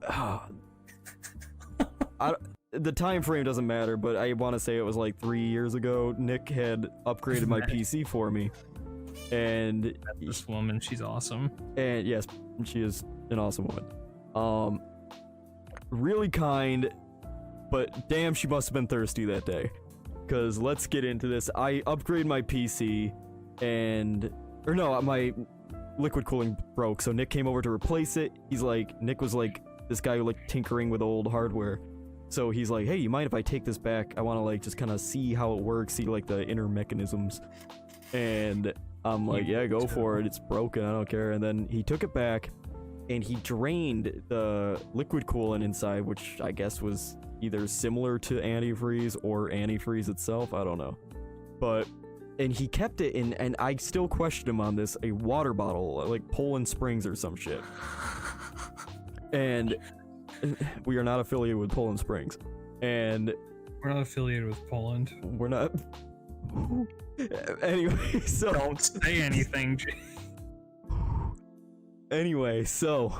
the time frame doesn't matter, but I want to say it was like 3 years ago. Nick had upgraded my PC for me, and This woman, she's awesome. and yes, she is an awesome woman. Really kind, but damn, she must have been thirsty that day. Cause let's get into this. I upgraded my PC, my liquid cooling broke, so Nick came over to replace it. Nick was like this guy who like tinkering with old hardware. So he's like, hey, you mind if I take this back? I want to like just kind of see how it works, see like the inner mechanisms. And I'm like, yeah, go for it. It's broken. I don't care. And then he took it back, and he drained the liquid coolant inside, which I guess was either similar to antifreeze or antifreeze itself. I don't know. And he kept it in, and I still question him on this, a water bottle, like Poland Springs or some shit. And we are not affiliated with Poland Springs. And We're not affiliated with Poland. we're not. Anyway, so. Don't say anything, Jake. Anyway, so.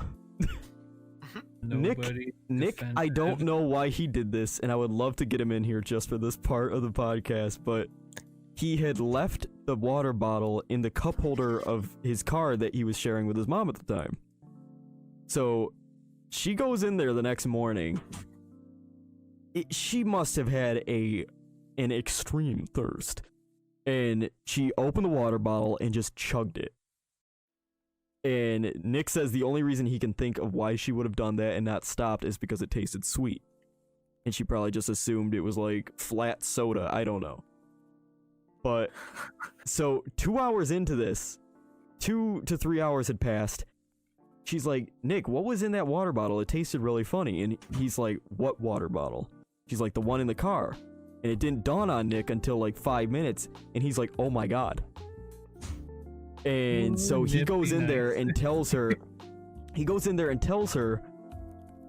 Nick, I don't know why he did this, and I would love to get him in here just for this part of the podcast, but he had left the water bottle in the cup holder of his car that he was sharing with his mom at the time. So she goes in there the next morning. She must have had an extreme thirst, and she opened the water bottle and just chugged it. And Nick says the only reason he can think of why she would have done that and not stopped is because it tasted sweet. And she probably just assumed it was like flat soda. I don't know. But, so 2 hours into this, 2 to 3 hours had passed. She's like, Nick, what was in that water bottle? It tasted really funny. And he's like, what water bottle? She's like, the one in the car. And it didn't dawn on Nick until like 5 minutes. And he's like, oh my God. And so he goes in there and tells her,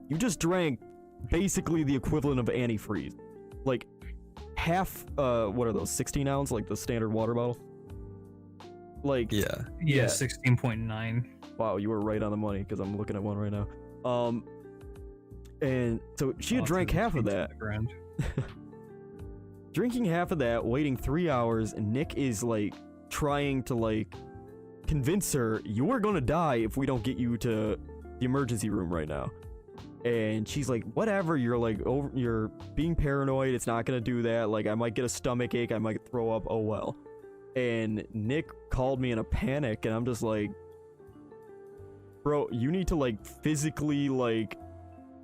you just drank basically the equivalent of antifreeze. Like half, what are those, 16 ounce, like the standard water bottle? Like, Yeah, 16.9. Wow, you were right on the money because I'm looking at one right now. And so she had drank half of that. Drinking half of that, waiting 3 hours, and Nick is like trying to like convince her, you are gonna die if we don't get you to the emergency room right now. And she's like, whatever, you're being paranoid, it's not gonna do that, like I might get a stomach ache, I might throw up, oh well. And Nick called me in a panic, and I'm just like, bro, you need to like physically, like,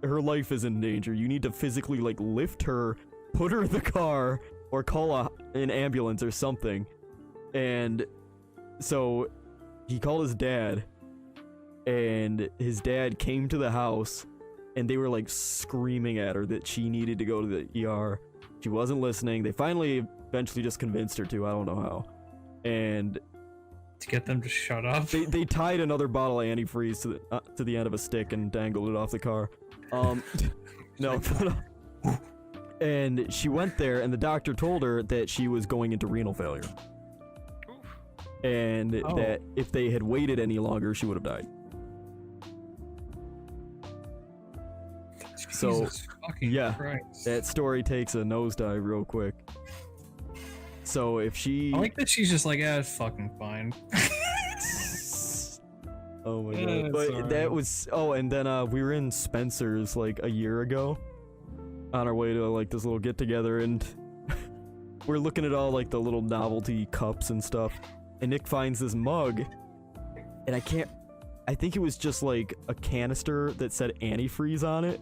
her life is in danger, you need to physically like lift her, put her in the car, or call an ambulance or something. And so he called his dad, and his dad came to the house, and they were like screaming at her that she needed to go to the ER. She wasn't listening. They finally eventually just convinced her to, I don't know how. And to get them to shut up. They tied another bottle of antifreeze to the end of a stick and dangled it off the car. No. And she went there, and the doctor told her that she was going into renal failure. And that if they had waited any longer, she would have died. Jesus fucking yeah, Christ. that story takes a nosedive real quick. So if she... I like that she's just like, it's fucking fine. Oh my god. But that was... Oh, and then we were in Spencer's like a year ago on our way to like this little get-together, and we're looking at all like the little novelty cups and stuff. And Nick finds this mug, and I think it was just like a canister that said antifreeze on it,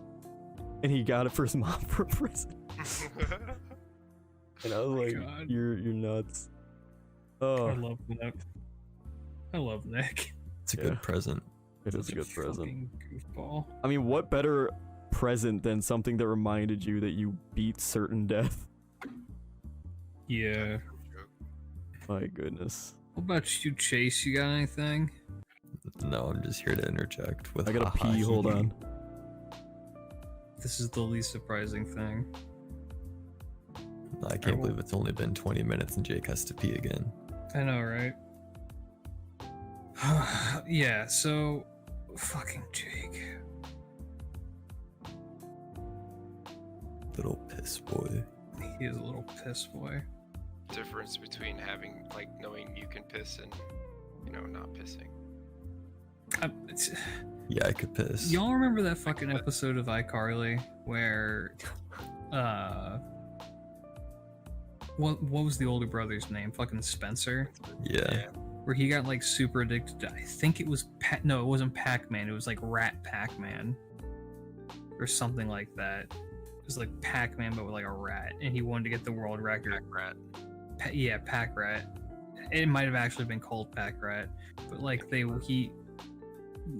and he got it for his mom for a present. And I was like, God. You're nuts. I Oh, love Nick. I love Nick. It's a good present. it is a good present. Fucking goofball. I mean, what better present than something that reminded you that you beat certain death? Yeah. My goodness. What about you, Chase? You got anything? No, I'm just here to interject with. I gotta haha, pee, hold hee. on. This is the least surprising thing. I can't believe it's only been 20 minutes and Jake has to pee again. I know, right? Yeah, so... Fucking Jake. Little piss boy. He is a little piss boy. Difference between having, like, knowing you can piss and, you know, not pissing. Yeah, I could piss. Y'all remember that fucking episode of iCarly where... What was the older brother's name? Fucking Spencer? Yeah. Where he got like super addicted to, I think it was no, it wasn't Pac-Man, it was like Rat Pac-Man or something like that. It was like Pac-Man but with like a rat, and he wanted to get the world record. Pack rat. Yeah, Pac Rat. it might have actually been called Pack Rat, but like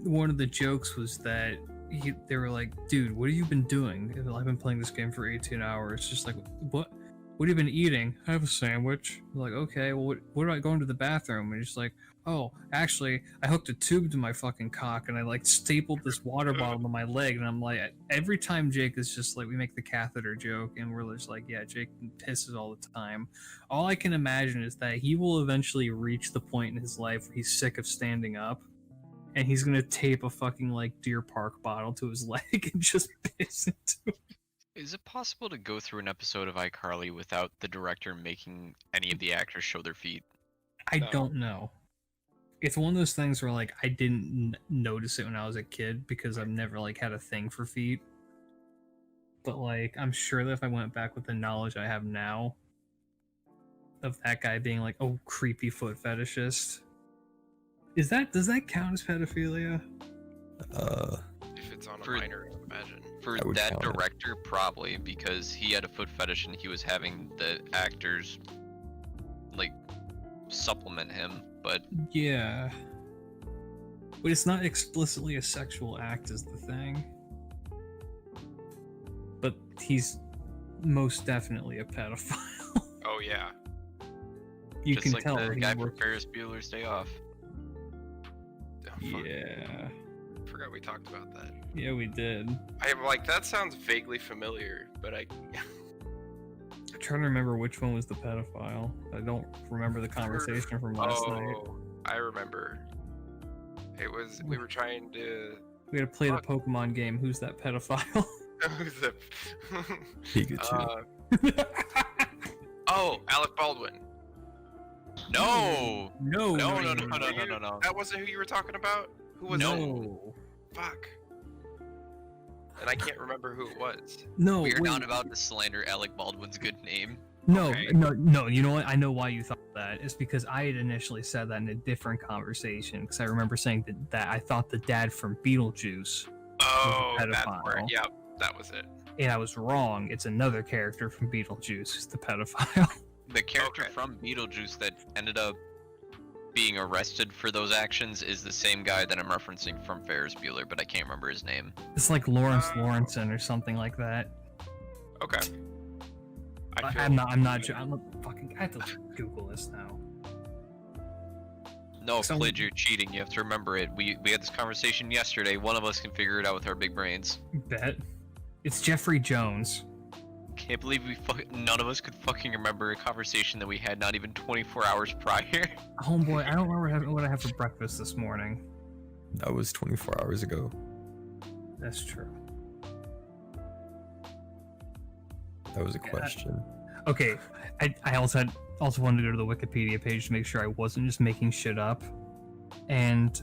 one of the jokes was that they were like, dude, what have you been doing? I've been playing this game for 18 hours. Just like, what have you been eating? I have a sandwich. Like, okay, well, what do I go into the bathroom? And he's like, oh, actually, I hooked a tube to my fucking cock and I like stapled this water bottle to my leg. And I'm like, every time Jake is just like, we make the catheter joke and we're just like, yeah, Jake pisses all the time. All I can imagine is that he will eventually reach the point in his life where he's sick of standing up and he's gonna tape a fucking like Deer Park bottle to his leg and just piss into it. Is it possible to go through an episode of iCarly without the director making any of the actors show their feet? I don't know. It's one of those things where like I didn't notice it when I was a kid because I've never like had a thing for feet. But like I'm sure that if I went back with the knowledge I have now of that guy being like, oh, creepy foot fetishist. Does that count as pedophilia? If it's on a For- minor, I imagine. For I would that count it. director, probably, because he had a foot fetish and he was having the actors, like, supplement him, but Yeah. But it's not explicitly a sexual act is the thing. But he's most definitely a pedophile. Oh yeah. You just can like tell the where he guy from works. Ferris Bueller's Day Off. Oh, fuck. Yeah. Forgot we talked about that. Yeah, we did. I'm like, that sounds vaguely familiar, but I'm trying to remember which one was the pedophile. I don't remember the conversation from last night. I remember. It was we were trying to. We gotta play the Fuck. Pokemon game. Who's that pedophile? Who's the? Pikachu. Oh, Alec Baldwin. No! No, No. That wasn't who you were talking about. Who was No. it? No. Fuck. And I can't remember who it was. No, We are wait. not about to slander Alec Baldwin's good name. No, Okay. no. You know what? I know why you thought that. It's because I had initially said that in a different conversation. Because I remember saying that I thought the dad from Beetlejuice, Oh, a that's pedophile. where. Yep, that was it. and I was wrong. It's another character from Beetlejuice who's the pedophile. The character Okay. from Beetlejuice that ended up being arrested for those actions is the same guy that I'm referencing from Ferris Bueller, but I can't remember his name. It's like Lawrence Lawrenson or something like that. Okay. I'm not sure. I'm fucking. I have to Google this now. No, So- Klidge, you're cheating. You have to remember it. We had this conversation yesterday. One of us can figure it out with our big brains. Bet. It's Jeffrey Jones. Can't believe none of us could fucking remember a conversation that we had not even 24 hours prior. Homeboy, I don't remember what I had for breakfast this morning. That was 24 hours ago. That's true. That was a question. Okay, I also wanted to go to the Wikipedia page to make sure I wasn't just making shit up. And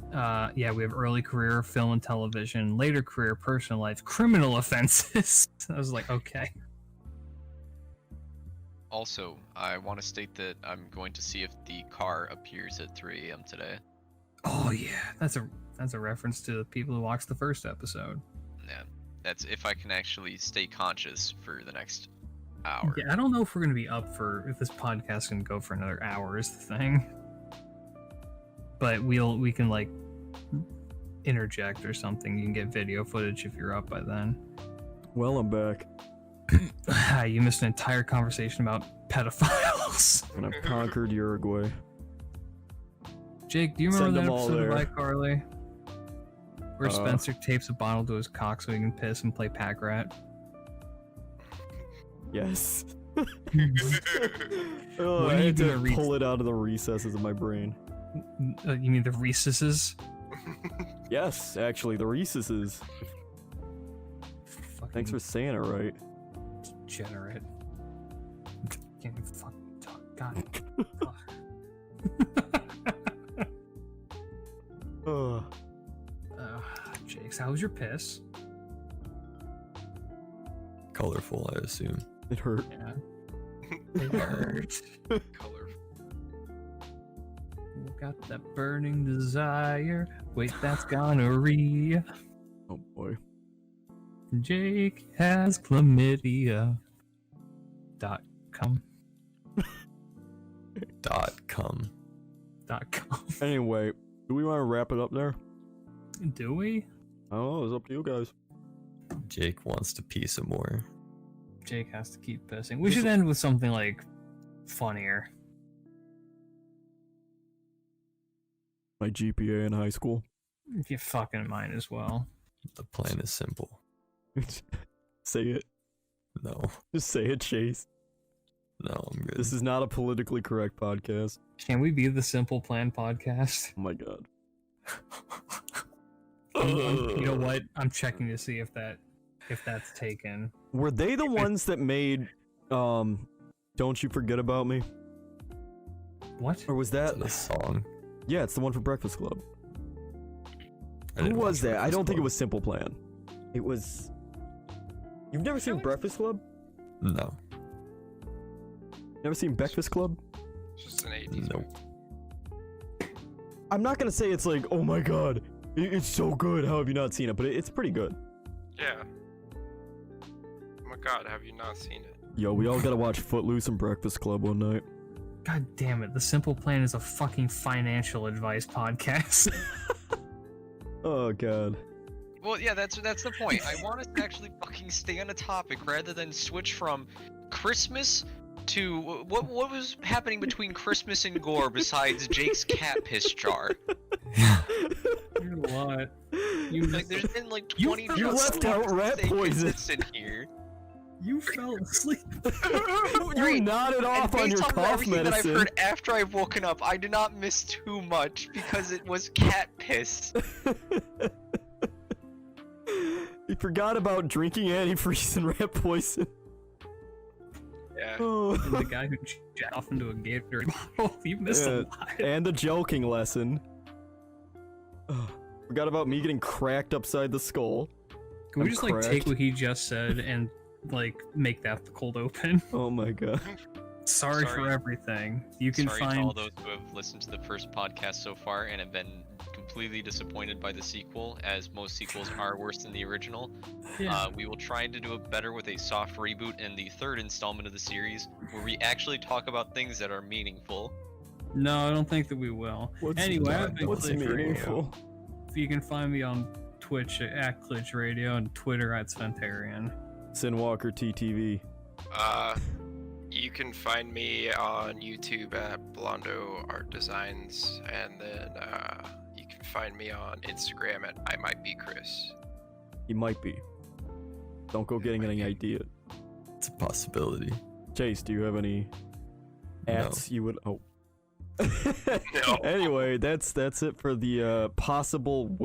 yeah, we have early career, film and television, later career, personal life, criminal offenses. I was like, okay. Also, I want to state that I'm going to see if the car appears at 3 a.m. today. Oh yeah, that's a reference to the people who watched the first episode. Yeah, that's if I can actually stay conscious for the next hour. Yeah, I don't know if we're gonna be up for if this podcast can go for another hour is the thing. But we can like interject or something. You can get video footage if you're up by then. Well, I'm back, You missed an entire conversation about pedophiles. and I've conquered Uruguay. Jake, do you remember Send that them all episode there. of iCarly? Where Uh. Spencer tapes a bottle to his cock so he can piss and play Pack Rat? Yes. When Oh, are I you had gonna to read- pull it out of the recesses of my brain. You mean the Reese's? Yes, actually, the recesses. Fucking Thanks for saying it right. degenerate. Can't even fucking talk. God. Ugh. Jakes, how was your piss? Colorful, I assume. It hurt. Yeah. It hurt. Color. Got that burning desire. Wait, that's gonorrhea. Oh boy. Jake has chlamydia. .com. .com. .com. Anyway, do we want to wrap it up there? Do we? I don't know. It's up to you guys. Jake wants to pee some more. Jake has to keep pissing. We should end with something like funnier. My GPA in high school. If you fucking might as well. The plan is simple. Say it. No, Just say it, Chase. no, I'm good. This is not a politically correct podcast. Can we be the Simple Plan podcast? Oh my god. You know what? I'm checking to see if that's taken. Were they the ones that made Don't You Forget About Me? What? Or was that the song. Yeah, it's the one for Breakfast Club. I Who didn't was watch that? I Breakfast don't think it Club. was Simple Plan. It was. You've never seen Breakfast Club? No, Never seen Breakfast Club? It's just an 80s nope. movie. I'm not gonna say it's like, oh my god, it's so good. How have you not seen it? But it's pretty good. Yeah. Oh my god, have you not seen it? Yo, we all gotta watch Footloose and Breakfast Club one night. God damn it! The Simple Plan is a fucking financial advice podcast. Oh god. Well, yeah, that's the point. I want us to actually fucking stay on a topic rather than switch from Christmas to what was happening between Christmas and Gore besides Jake's cat piss jar. You know what? You Like, there's been like 20 you left out rat poison. in here. You fell asleep. You nodded off on your based cough everything that I've medicine. heard after I've woken up, I did not miss too much because it was cat piss. You forgot about drinking antifreeze and rat poison. Yeah. Oh. And the guy who jet off into a Gatorade bottle. You missed Yeah, a lot. And the joking lesson. Ugh. Forgot about me getting cracked upside the skull. Can we I'm just like take cracked. what he just said and like make that the cold open? Oh my god. Sorry for Sorry. everything. You can Sorry to find all those who have listened to the first podcast so far and have been completely disappointed by the sequel, as most sequels are worse than the original. yeah. We will try to do it better with a soft reboot in the third installment of the series, where we actually talk about things that are meaningful. No, I don't think that we will. Anyway, I've been what's Klidge Radio. meaningful? You can find me on Twitch at Klidge Radio and Twitter at Sventarian. Sinwalker TTV. You can find me on YouTube at Blondo Art Designs, and then you can find me on Instagram at I Might Be Chris. He might be. Don't go getting any idea. It's a possibility. Chase, do you have any ats you would? Oh. No. Anyway, that's it for the possible.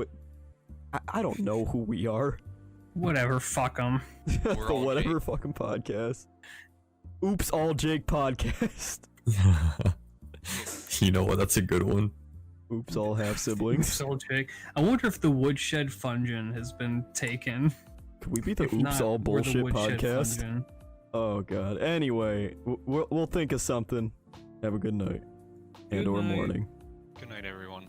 I don't know who we are. Whatever, fuck them. The all whatever fucking podcast. Oops, all Jake podcast. You know what? That's a good one. Oops, all half siblings. So Jake, I wonder if the Woodshed Fungin has been taken. Could we be the If Oops not, All we're the Bullshit Woodshed podcast? Fungin. Oh god. Anyway, we'll think of something. Have a good night. Good And or night. morning. Good night, everyone.